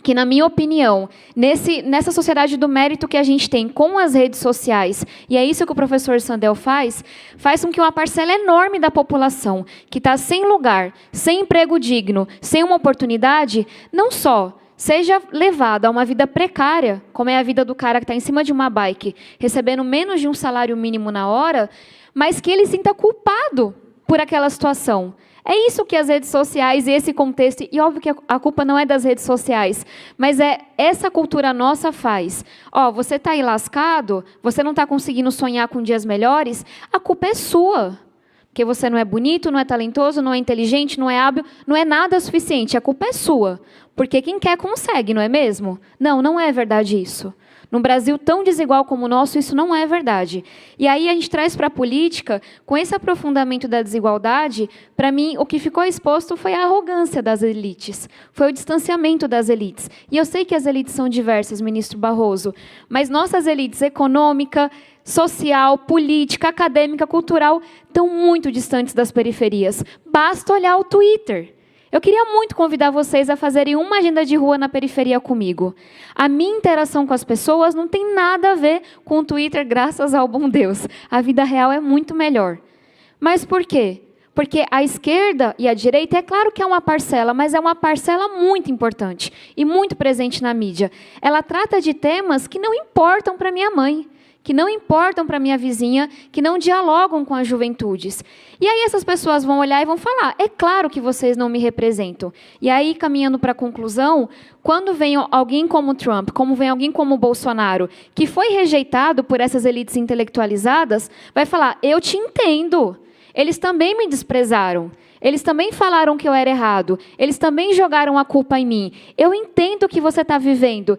que, na minha opinião, nessa sociedade do mérito que a gente tem com as redes sociais, e é isso que o professor Sandel faz com que uma parcela enorme da população, que está sem lugar, sem emprego digno, sem uma oportunidade, não só seja levada a uma vida precária, como é a vida do cara que está em cima de uma bike, recebendo menos de um salário mínimo na hora, mas que ele se sinta culpado por aquela situação. É isso que as redes sociais e esse contexto, e óbvio que a culpa não é das redes sociais, mas essa cultura nossa faz. Você está aí lascado, você não está conseguindo sonhar com dias melhores, a culpa é sua. Porque você não é bonito, não é talentoso, não é inteligente, não é hábil, não é nada suficiente, a culpa é sua. Porque quem quer consegue, não é mesmo? Não é verdade isso. Num Brasil tão desigual como o nosso, isso não é verdade. E aí a gente traz para a política, com esse aprofundamento da desigualdade, para mim, o que ficou exposto foi a arrogância das elites, foi o distanciamento das elites. E eu sei que as elites são diversas, ministro Barroso, mas nossas elites econômica, social, política, acadêmica, cultural, estão muito distantes das periferias. Basta olhar o Twitter. Eu queria muito convidar vocês a fazerem uma agenda de rua na periferia comigo. A minha interação com as pessoas não tem nada a ver com o Twitter, graças ao bom Deus. A vida real é muito melhor. Mas por quê? Porque a esquerda e a direita, é claro que é uma parcela, mas é uma parcela muito importante e muito presente na mídia. Ela trata de temas que não importam para minha mãe, que não importam para minha vizinha, que não dialogam com as juventudes. E aí essas pessoas vão olhar e vão falar, é claro que vocês não me representam. E aí, caminhando para a conclusão, quando vem alguém como Trump, como vem alguém como Bolsonaro, que foi rejeitado por essas elites intelectualizadas, vai falar, eu te entendo, eles também me desprezaram. Eles também falaram que eu era errado. Eles também jogaram a culpa em mim. Eu entendo o que você está vivendo.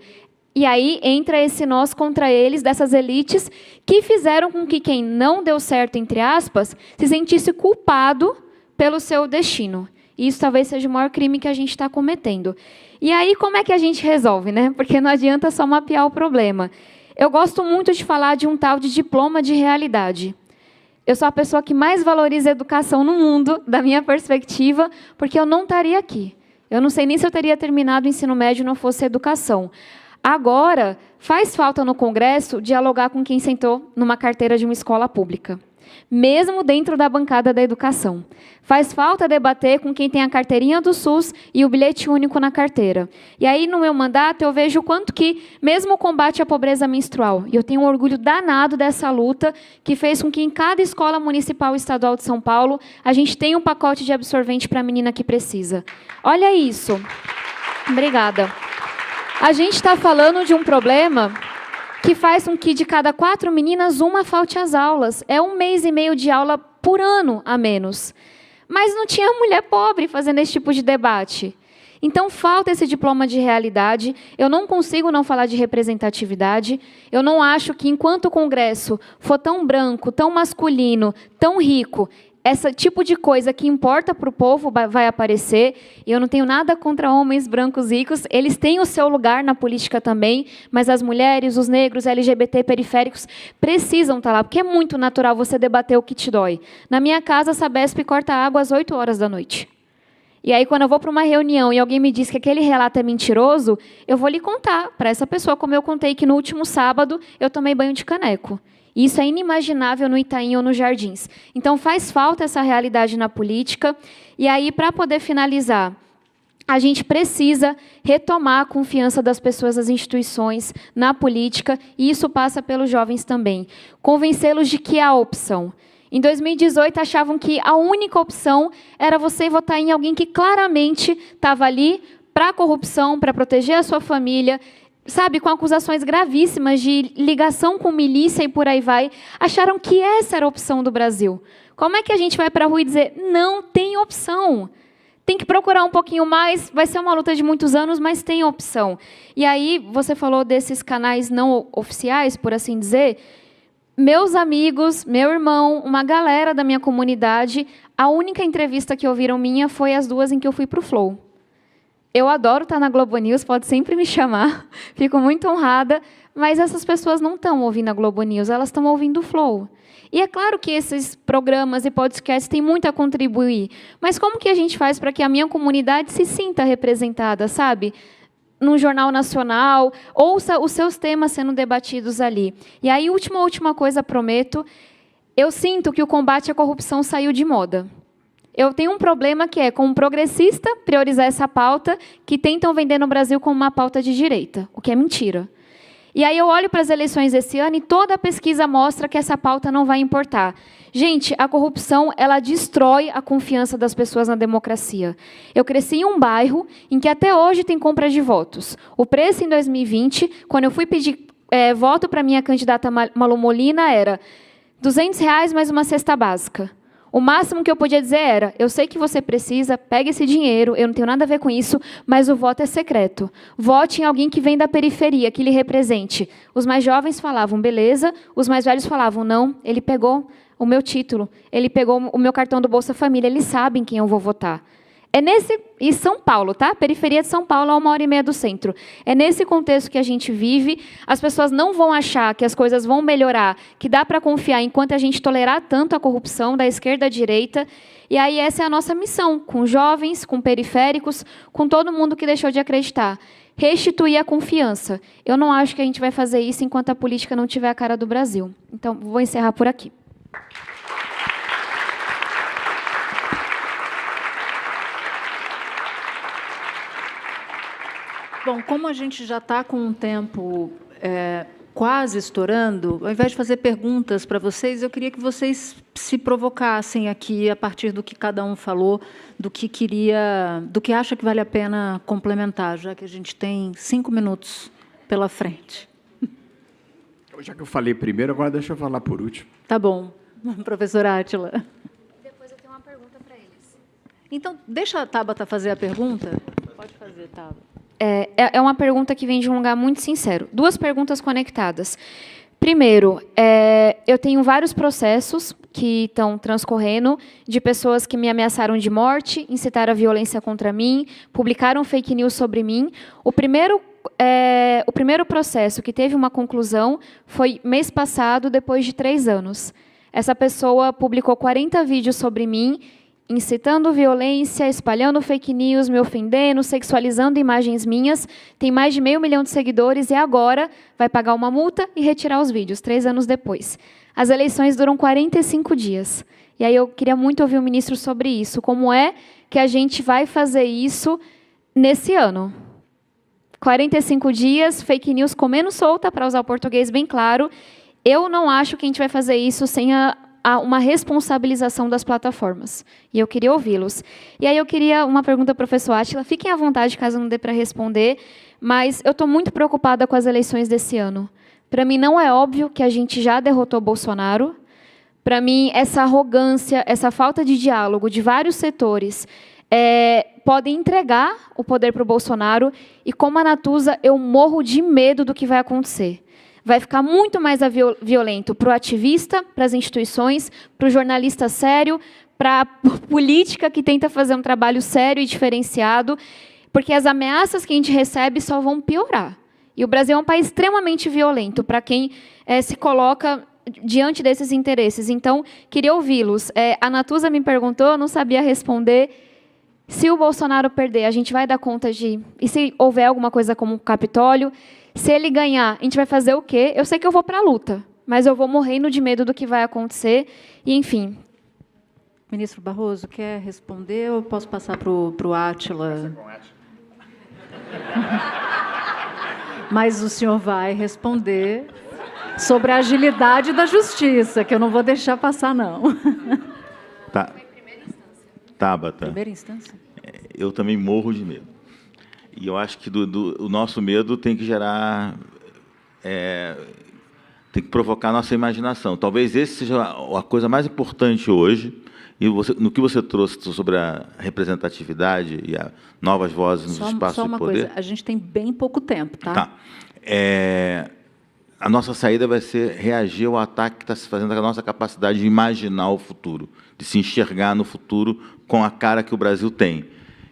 E aí entra esse nós contra eles, dessas elites, que fizeram com que quem não deu certo, entre aspas, se sentisse culpado pelo seu destino. E isso talvez seja o maior crime que a gente está cometendo. E aí, como é que a gente resolve, né? Porque não adianta só mapear o problema. Eu gosto muito de falar de um tal de diploma de realidade. Eu sou a pessoa que mais valoriza a educação no mundo, da minha perspectiva, porque eu não estaria aqui. Eu não sei nem se eu teria terminado o ensino médio e não fosse educação. Agora, faz falta no Congresso dialogar com quem sentou numa carteira de uma escola pública, mesmo dentro da bancada da educação. Faz falta debater com quem tem a carteirinha do SUS e o bilhete único na carteira. E aí, no meu mandato, eu vejo o quanto que, mesmo o combate à pobreza menstrual, e eu tenho um orgulho danado dessa luta, que fez com que em cada escola municipal e estadual de São Paulo, a gente tenha um pacote de absorvente para a menina que precisa. Olha isso. Obrigada. A gente está falando de um problema que faz com que de cada 4 meninas, uma falte às aulas. É 1 mês e meio de aula por ano a menos. Mas não tinha mulher pobre fazendo esse tipo de debate. Então, falta esse diploma de realidade. Eu não consigo não falar de representatividade. Eu não acho que, enquanto o Congresso for tão branco, tão masculino, tão rico, esse tipo de coisa que importa para o povo vai aparecer. E eu não tenho nada contra homens brancos ricos. Eles têm o seu lugar na política também, mas as mulheres, os negros, LGBT, periféricos, precisam estar lá, porque é muito natural você debater o que te dói. Na minha casa, a Sabesp corta água às 8 horas da noite. E aí, quando eu vou para uma reunião e alguém me diz que aquele relato é mentiroso, eu vou lhe contar para essa pessoa, como eu contei que no último sábado eu tomei banho de caneco. Isso é inimaginável no Itaim ou nos Jardins. Então, faz falta essa realidade na política. E aí, para poder finalizar, a gente precisa retomar a confiança das pessoas nas instituições, na política, e isso passa pelos jovens também. Convencê-los de que há opção. Em 2018, achavam que a única opção era você votar em alguém que claramente estava ali para a corrupção, para proteger a sua família, sabe, com acusações gravíssimas de ligação com milícia e por aí vai, acharam que essa era a opção do Brasil. Como é que a gente vai para a rua e dizer, não tem opção? Tem que procurar um pouquinho mais, vai ser uma luta de muitos anos, mas tem opção. E aí, você falou desses canais não oficiais, por assim dizer, meus amigos, meu irmão, uma galera da minha comunidade, a única entrevista que ouviram minha foi as 2 em que eu fui para o Flow. Eu adoro estar na Globo News, pode sempre me chamar, fico muito honrada, mas essas pessoas não estão ouvindo a Globo News, elas estão ouvindo o Flow. E é claro que esses programas e podcasts têm muito a contribuir, mas como que a gente faz para que a minha comunidade se sinta representada, sabe? Num jornal nacional, ouça os seus temas sendo debatidos ali. E aí, última coisa, prometo, eu sinto que o combate à corrupção saiu de moda. Eu tenho um problema que é, como progressista, priorizar essa pauta que tentam vender no Brasil como uma pauta de direita, o que é mentira. E aí eu olho para as eleições desse ano e toda a pesquisa mostra que essa pauta não vai importar. Gente, a corrupção, ela destrói a confiança das pessoas na democracia. Eu cresci em um bairro em que até hoje tem compra de votos. O preço em 2020, quando eu fui pedir voto para a minha candidata Malu Molina, era R$200 mais uma cesta básica. O máximo que eu podia dizer era, eu sei que você precisa, pegue esse dinheiro, eu não tenho nada a ver com isso, mas o voto é secreto. Vote em alguém que vem da periferia, que lhe represente. Os mais jovens falavam, beleza, os mais velhos falavam, não, ele pegou o meu título, ele pegou o meu cartão do Bolsa Família, eles sabem quem eu vou votar. E São Paulo, tá? Periferia de São Paulo, a 1h30 do centro. É nesse contexto que a gente vive. As pessoas não vão achar que as coisas vão melhorar, que dá para confiar enquanto a gente tolerar tanto a corrupção da esquerda à direita. E aí essa é a nossa missão, com jovens, com periféricos, com todo mundo que deixou de acreditar. Restituir a confiança. Eu não acho que a gente vai fazer isso enquanto a política não tiver a cara do Brasil. Então, vou encerrar por aqui. Bom, como a gente já está com um tempo quase estourando, ao invés de fazer perguntas para vocês, eu queria que vocês se provocassem aqui, a partir do que cada um falou, do que acha que vale a pena complementar, já que a gente tem 5 minutos pela frente. Já que eu falei primeiro, agora deixa eu falar por último. Tá bom. Professora Átila. Depois eu tenho uma pergunta para eles. Então, deixa a Tabata fazer a pergunta. Pode fazer, Tabata. É uma pergunta que vem de um lugar muito sincero. 2 perguntas conectadas. Primeiro, eu tenho vários processos que estão transcorrendo de pessoas que me ameaçaram de morte, incitaram a violência contra mim, publicaram fake news sobre mim. O primeiro processo que teve uma conclusão foi mês passado, depois de 3 anos. Essa pessoa publicou 40 vídeos sobre mim incitando violência, espalhando fake news, me ofendendo, sexualizando imagens minhas, tem mais de 500 mil de seguidores e agora vai pagar uma multa e retirar os vídeos, 3 anos depois. As eleições duram 45 dias. E aí eu queria muito ouvir o ministro sobre isso. Como é que a gente vai fazer isso nesse ano? 45 dias, fake news comendo solta, para usar o português bem claro. Eu não acho que a gente vai fazer isso sem uma responsabilização das plataformas. E eu queria ouvi-los. E aí eu queria uma pergunta ao professor Átila. Fiquem à vontade, caso não dê para responder, mas eu estou muito preocupada com as eleições desse ano. Para mim, não é óbvio que a gente já derrotou Bolsonaro. Para mim, essa arrogância, essa falta de diálogo de vários setores podem entregar o poder para o Bolsonaro. E, como a Natuza, eu morro de medo do que vai acontecer. Vai ficar muito mais violento para o ativista, para as instituições, para o jornalista sério, para a política que tenta fazer um trabalho sério e diferenciado, porque as ameaças que a gente recebe só vão piorar. E o Brasil é um país extremamente violento para quem se coloca diante desses interesses. Então, queria ouvi-los. A Natuza me perguntou, eu não sabia responder. Se o Bolsonaro perder, a gente vai dar conta de... E se houver alguma coisa como o Capitólio... Se ele ganhar, a gente vai fazer o quê? Eu sei que eu vou para a luta, mas eu vou morrendo de medo do que vai acontecer. E, enfim. Ministro Barroso, quer responder ou eu posso passar para o Átila? Mas o senhor vai responder sobre a agilidade da justiça, que eu não vou deixar passar, não. Tá. Tabata. Primeira instância? Eu também morro de medo. E eu acho que o nosso medo tem que gerar, tem que provocar a nossa imaginação. Talvez esse seja a coisa mais importante hoje, e no que você trouxe sobre a representatividade e a novas vozes nos espaços de poder. Só uma coisa, a gente tem bem pouco tempo, tá? Tá. A nossa saída vai ser reagir ao ataque que está se fazendo com a nossa capacidade de imaginar o futuro, de se enxergar no futuro com a cara que o Brasil tem.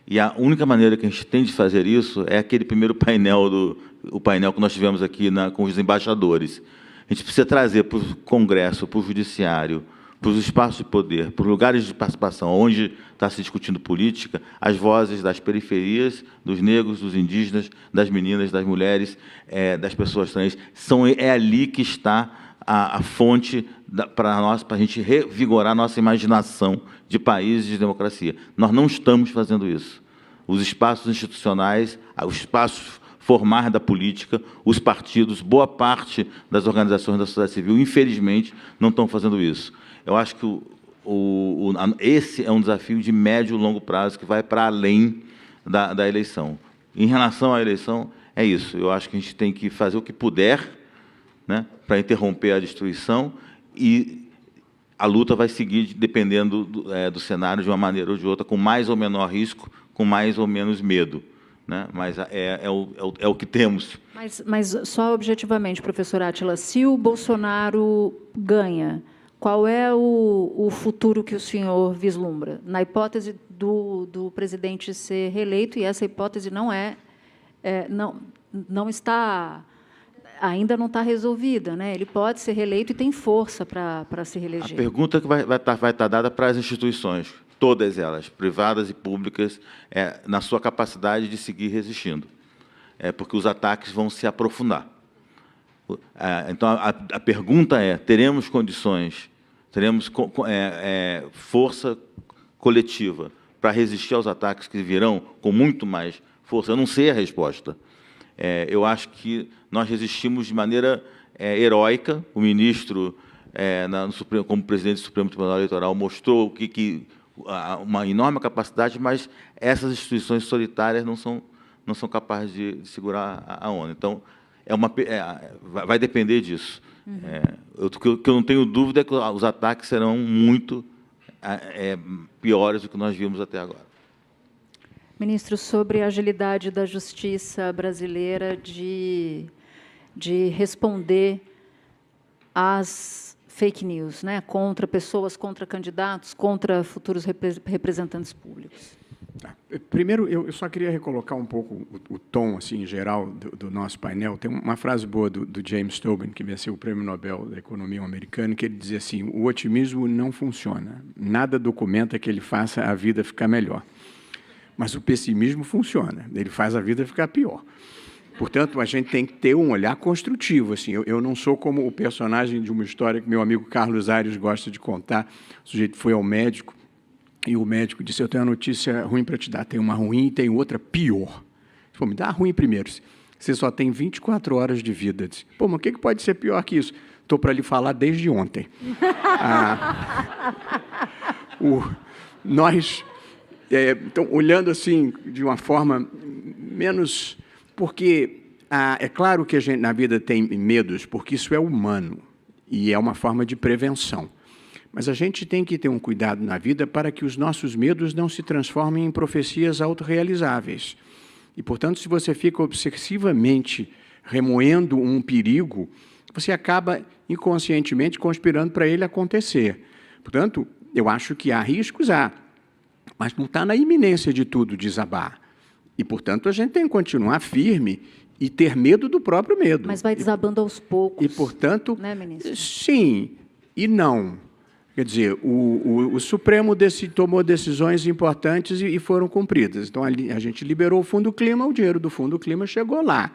E a única maneira que a gente tem de fazer isso é aquele primeiro painel, o painel que nós tivemos aqui com os embaixadores. A gente precisa trazer para o Congresso, para o Judiciário, para os espaços de poder, para os lugares de participação, onde está se discutindo política, as vozes das periferias, dos negros, dos indígenas, das meninas, das mulheres, das pessoas trans. É ali que está a fonte para a gente revigorar a nossa imaginação de país e de democracia. Nós não estamos fazendo isso. Os espaços institucionais, os espaços formais da política, os partidos, boa parte das organizações da sociedade civil, infelizmente, não estão fazendo isso. Eu acho que esse é um desafio de médio e longo prazo que vai para além da eleição. Em relação à eleição, é isso. Eu acho que a gente tem que fazer o que puder, né, para interromper a destruição, e a luta vai seguir dependendo do cenário, de uma maneira ou de outra, com mais ou menor risco, com mais ou menos medo, né? Mas é o que temos. Mas só objetivamente, professor Átila, se o Bolsonaro ganha, qual é o futuro que o senhor vislumbra? Na hipótese do presidente ser reeleito, e essa hipótese ainda não está resolvida, né? Ele pode ser reeleito e tem força para se reeleger. A pergunta que vai estar dada para as instituições, todas elas, privadas e públicas, na sua capacidade de seguir resistindo, porque os ataques vão se aprofundar. Então, a pergunta teremos condições, teremos força coletiva para resistir aos ataques que virão com muito mais força? Eu não sei a resposta. Eu acho que nós resistimos de maneira heróica. O ministro, como presidente do Supremo Tribunal Eleitoral, mostrou uma enorme capacidade, mas essas instituições solitárias não são capazes de segurar a onda. Então, vai depender disso. O que eu não tenho dúvida é que os ataques serão muito piores do que nós vimos até agora. Ministro, sobre a agilidade da justiça brasileira de responder às fake news, né, contra pessoas, contra candidatos, contra futuros representantes públicos. Primeiro, eu só queria recolocar um pouco o tom, assim, em geral, do nosso painel. Tem uma frase boa do James Tobin, que venceu o Prêmio Nobel da Economia americano, que ele dizia assim: o otimismo não funciona. Nada documenta que ele faça a vida ficar melhor. Mas o pessimismo funciona. Ele faz a vida ficar pior. Portanto, a gente tem que ter um olhar construtivo. Assim, eu não sou como o personagem de uma história que meu amigo Carlos Aires gosta de contar. O sujeito foi ao médico, e o médico disse: eu tenho uma notícia ruim para te dar. Tem uma ruim e tem outra pior. Ele falou: me dá a ruim primeiro. Você só tem 24 horas de vida. Eu disse: pô, mas o que pode ser pior que isso? Estou para lhe falar desde ontem. Nós, então, olhando assim, de uma forma menos... Porque é claro que a gente na vida tem medos, porque isso é humano e é uma forma de prevenção. Mas a gente tem que ter um cuidado na vida para que os nossos medos não se transformem em profecias autorrealizáveis. E, portanto, se você fica obsessivamente remoendo um perigo, você acaba inconscientemente conspirando para ele acontecer. Portanto, eu acho que há riscos, mas não está na iminência de tudo desabar. E, portanto, a gente tem que continuar firme e ter medo do próprio medo. Mas vai desabando aos poucos. E, portanto, né, ministro? Sim e não. Quer dizer, o Supremo tomou decisões importantes e foram cumpridas. Então, a gente liberou o Fundo Clima, o dinheiro do Fundo Clima chegou lá.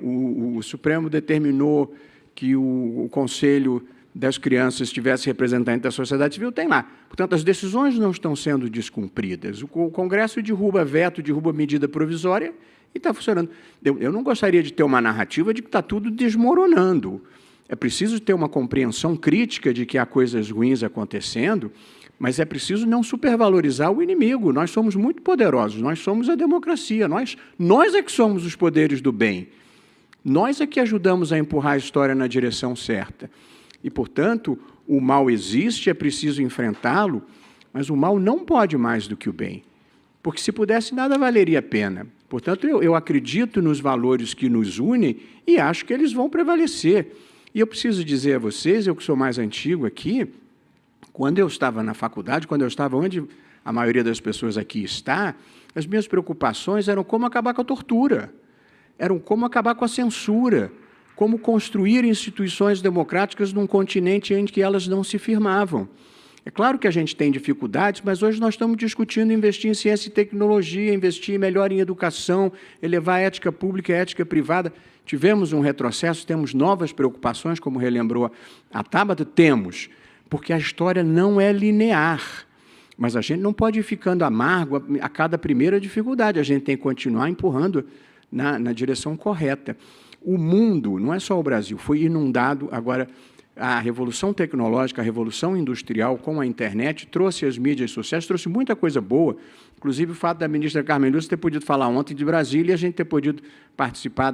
O Supremo determinou que o Conselho das Crianças tivesse representante da sociedade civil, tem lá. Portanto, as decisões não estão sendo descumpridas. O Congresso derruba veto, derruba medida provisória e está funcionando. Eu não gostaria de ter uma narrativa de que está tudo desmoronando. É preciso ter uma compreensão crítica de que há coisas ruins acontecendo, mas é preciso não supervalorizar o inimigo. Nós somos muito poderosos, nós somos a democracia, nós é que somos os poderes do bem. Nós é que ajudamos a empurrar a história na direção certa. E, portanto, o mal existe, é preciso enfrentá-lo, mas o mal não pode mais do que o bem, porque se pudesse, nada valeria a pena. Portanto, eu acredito nos valores que nos unem e acho que eles vão prevalecer. E eu preciso dizer a vocês, eu que sou mais antigo aqui, quando eu estava na faculdade, quando eu estava onde a maioria das pessoas aqui está, as minhas preocupações eram como acabar com a tortura, eram como acabar com a censura, como construir instituições democráticas num continente em que elas não se firmavam. É claro que a gente tem dificuldades, mas hoje nós estamos discutindo investir em ciência e tecnologia, investir melhor em educação, elevar a ética pública e a ética privada. Tivemos um retrocesso, temos novas preocupações, como relembrou a Tabata, temos, porque a história não é linear. Mas a gente não pode ir ficando amargo a cada primeira dificuldade, a gente tem que continuar empurrando na direção correta. O mundo, não é só o Brasil, foi inundado. Agora, a revolução tecnológica, a revolução industrial com a internet trouxe as mídias sociais, trouxe muita coisa boa, inclusive o fato da ministra Carmen Lúcia ter podido falar ontem de Brasília e a gente ter podido participar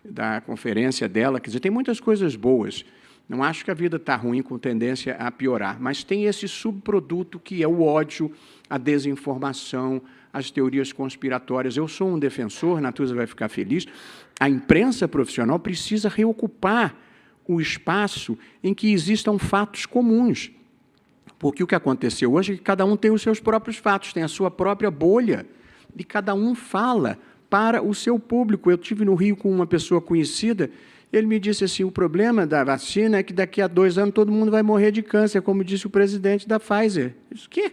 da conferência dela. Quer dizer, tem muitas coisas boas. Não acho que a vida está ruim com tendência a piorar, mas tem esse subproduto que é o ódio, a desinformação, as teorias conspiratórias. Eu sou um defensor, Natuza vai ficar feliz, a imprensa profissional precisa reocupar o espaço em que existam fatos comuns. Porque o que aconteceu hoje é que cada um tem os seus próprios fatos, tem a sua própria bolha, e cada um fala para o seu público. Eu estive no Rio com uma pessoa conhecida, ele me disse assim, o problema da vacina é que daqui a 2 anos todo mundo vai morrer de câncer, como disse o presidente da Pfizer. Isso o quê?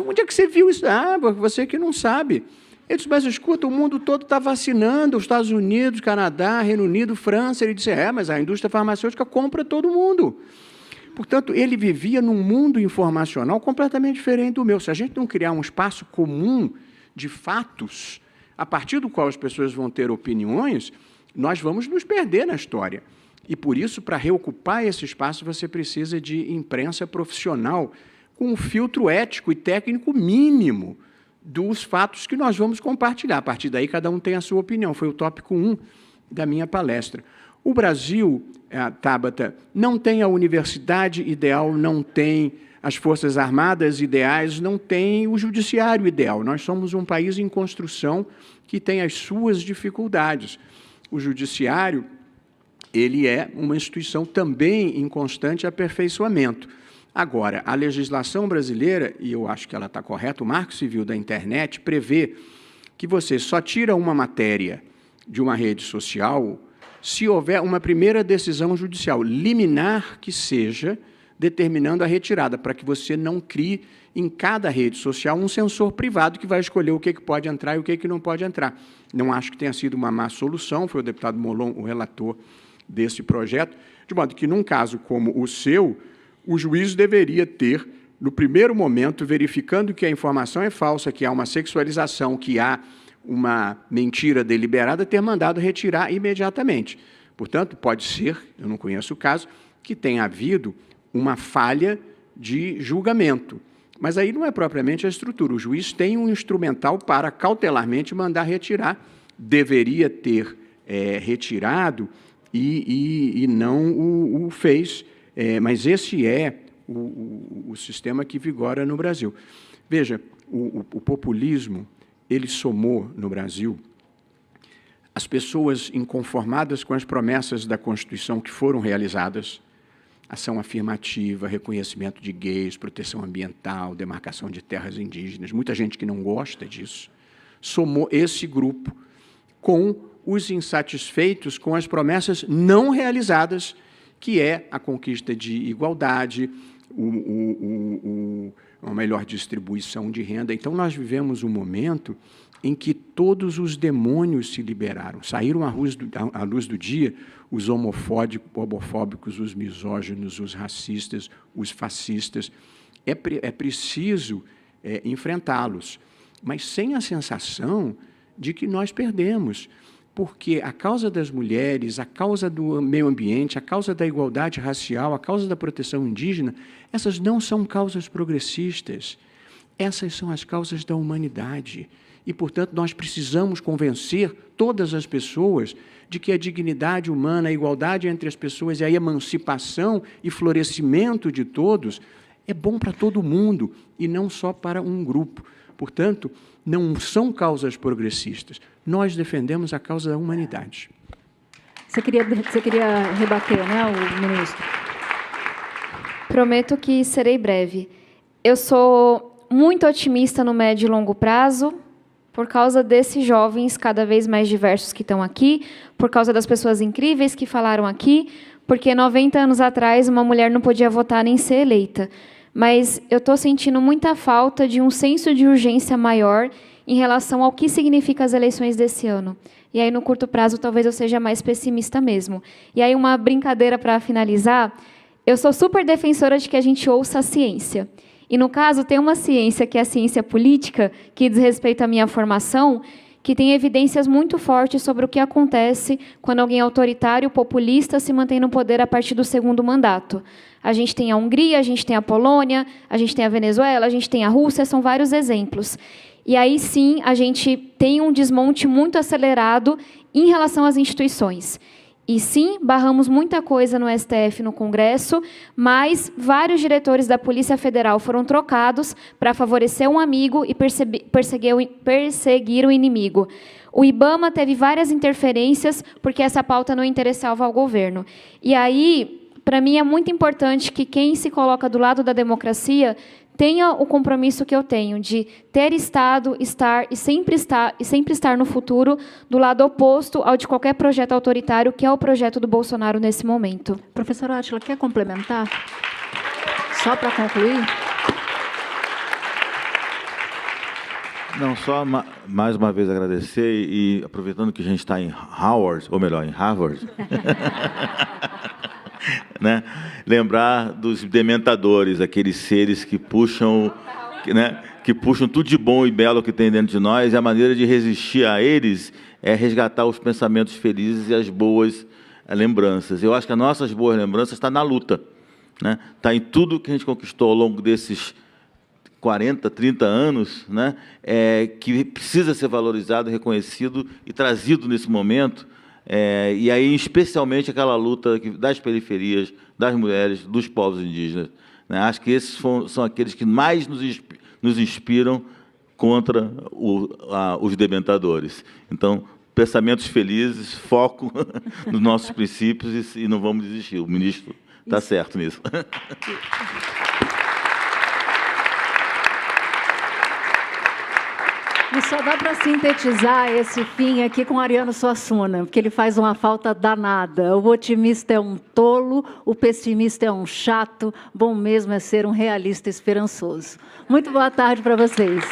Onde é que você viu isso? Você que não sabe. Ele disse, mas escuta, o mundo todo está vacinando, os Estados Unidos, Canadá, Reino Unido, França. Ele disse, mas a indústria farmacêutica compra todo mundo. Portanto, ele vivia num mundo informacional completamente diferente do meu. Se a gente não criar um espaço comum de fatos, a partir do qual as pessoas vão ter opiniões, nós vamos nos perder na história. E, por isso, para reocupar esse espaço, você precisa de imprensa profissional com um filtro ético e técnico mínimo dos fatos que nós vamos compartilhar. A partir daí, cada um tem a sua opinião. Foi o tópico 1 da minha palestra. O Brasil, Tabata, não tem a universidade ideal, não tem as Forças Armadas ideais, não tem o judiciário ideal. Nós somos um país em construção que tem as suas dificuldades. O judiciário, ele é uma instituição também em constante aperfeiçoamento. Agora, a legislação brasileira, e eu acho que ela está correta, o Marco Civil da Internet prevê que você só tira uma matéria de uma rede social se houver uma primeira decisão judicial, liminar que seja, determinando a retirada, para que você não crie em cada rede social um censor privado que vai escolher o que pode entrar e o que não pode entrar. Não acho que tenha sido uma má solução, foi o deputado Molon o relator desse projeto, de modo que, num caso como o seu, o juiz deveria ter, no primeiro momento, verificando que a informação é falsa, que há uma sexualização, que há uma mentira deliberada, ter mandado retirar imediatamente. Portanto, pode ser, eu não conheço o caso, que tenha havido uma falha de julgamento. Mas aí não é propriamente a estrutura. O juiz tem um instrumental para cautelarmente mandar retirar. Deveria ter retirado e não o fez. Mas esse é o sistema que vigora no Brasil. Veja, o populismo, ele somou no Brasil as pessoas inconformadas com as promessas da Constituição que foram realizadas, ação afirmativa, reconhecimento de gays, proteção ambiental, demarcação de terras indígenas, muita gente que não gosta disso, somou esse grupo com os insatisfeitos com as promessas não realizadas, que é a conquista de igualdade, uma melhor distribuição de renda. Então, nós vivemos um momento em que todos os demônios se liberaram, saíram à luz do dia os homofóbicos, os misóginos, os racistas, os fascistas. É preciso enfrentá-los, mas sem a sensação de que nós perdemos, porque a causa das mulheres, a causa do meio ambiente, a causa da igualdade racial, a causa da proteção indígena, essas não são causas progressistas, essas são as causas da humanidade. E, portanto, nós precisamos convencer todas as pessoas de que a dignidade humana, a igualdade entre as pessoas e a emancipação e florescimento de todos é bom para todo mundo e não só para um grupo. Portanto, não são causas progressistas. Nós defendemos a causa da humanidade. Você queria rebater, né, o ministro? Prometo que serei breve. Eu sou muito otimista no médio e longo prazo, por causa desses jovens cada vez mais diversos que estão aqui, por causa das pessoas incríveis que falaram aqui, porque 90 anos atrás uma mulher não podia votar nem ser eleita. Mas eu estou sentindo muita falta de um senso de urgência maior em relação ao que significa as eleições desse ano. E aí, no curto prazo, talvez eu seja mais pessimista mesmo. E aí, uma brincadeira para finalizar, eu sou super defensora de que a gente ouça a ciência. E, no caso, tem uma ciência, que é a ciência política, que diz respeito à minha formação, que tem evidências muito fortes sobre o que acontece quando alguém autoritário, populista, se mantém no poder a partir do segundo mandato. A gente tem a Hungria, a gente tem a Polônia, a gente tem a Venezuela, a gente tem a Rússia, são vários exemplos. E aí, sim, a gente tem um desmonte muito acelerado em relação às instituições. E, sim, barramos muita coisa no STF, no Congresso, mas vários diretores da Polícia Federal foram trocados para favorecer um amigo e perseguir o inimigo. O IBAMA teve várias interferências porque essa pauta não interessava ao governo. E aí, para mim, é muito importante que quem se coloca do lado da democracia tenha o compromisso que eu tenho de ter estado, estar e sempre estar no futuro do lado oposto ao de qualquer projeto autoritário, que é o projeto do Bolsonaro nesse momento. Professora Átila, quer complementar? Só para concluir? Não, só mais uma vez agradecer e aproveitando que a gente está em Howard, ou melhor, em Harvard, né? Lembrar dos dementadores, aqueles seres que puxam, né? Que puxam tudo de bom e belo que tem dentro de nós, e a maneira de resistir a eles é resgatar os pensamentos felizes e as boas lembranças. Eu acho que as nossas boas lembranças estão na luta, né? Está em tudo que a gente conquistou ao longo desses 40, 30 anos, né? Que precisa ser valorizado, reconhecido e trazido nesse momento. E aí, especialmente, aquela luta das periferias, das mulheres, dos povos indígenas, né? Acho que esses são aqueles que mais nos inspiram contra os dementadores. Então, pensamentos felizes, foco nos nossos princípios e não vamos desistir. O ministro está certo nisso. E só dá para sintetizar esse fim aqui com Ariano Suassuna, porque ele faz uma falta danada. O otimista é um tolo, o pessimista é um chato, bom mesmo é ser um realista esperançoso. Muito boa tarde para vocês.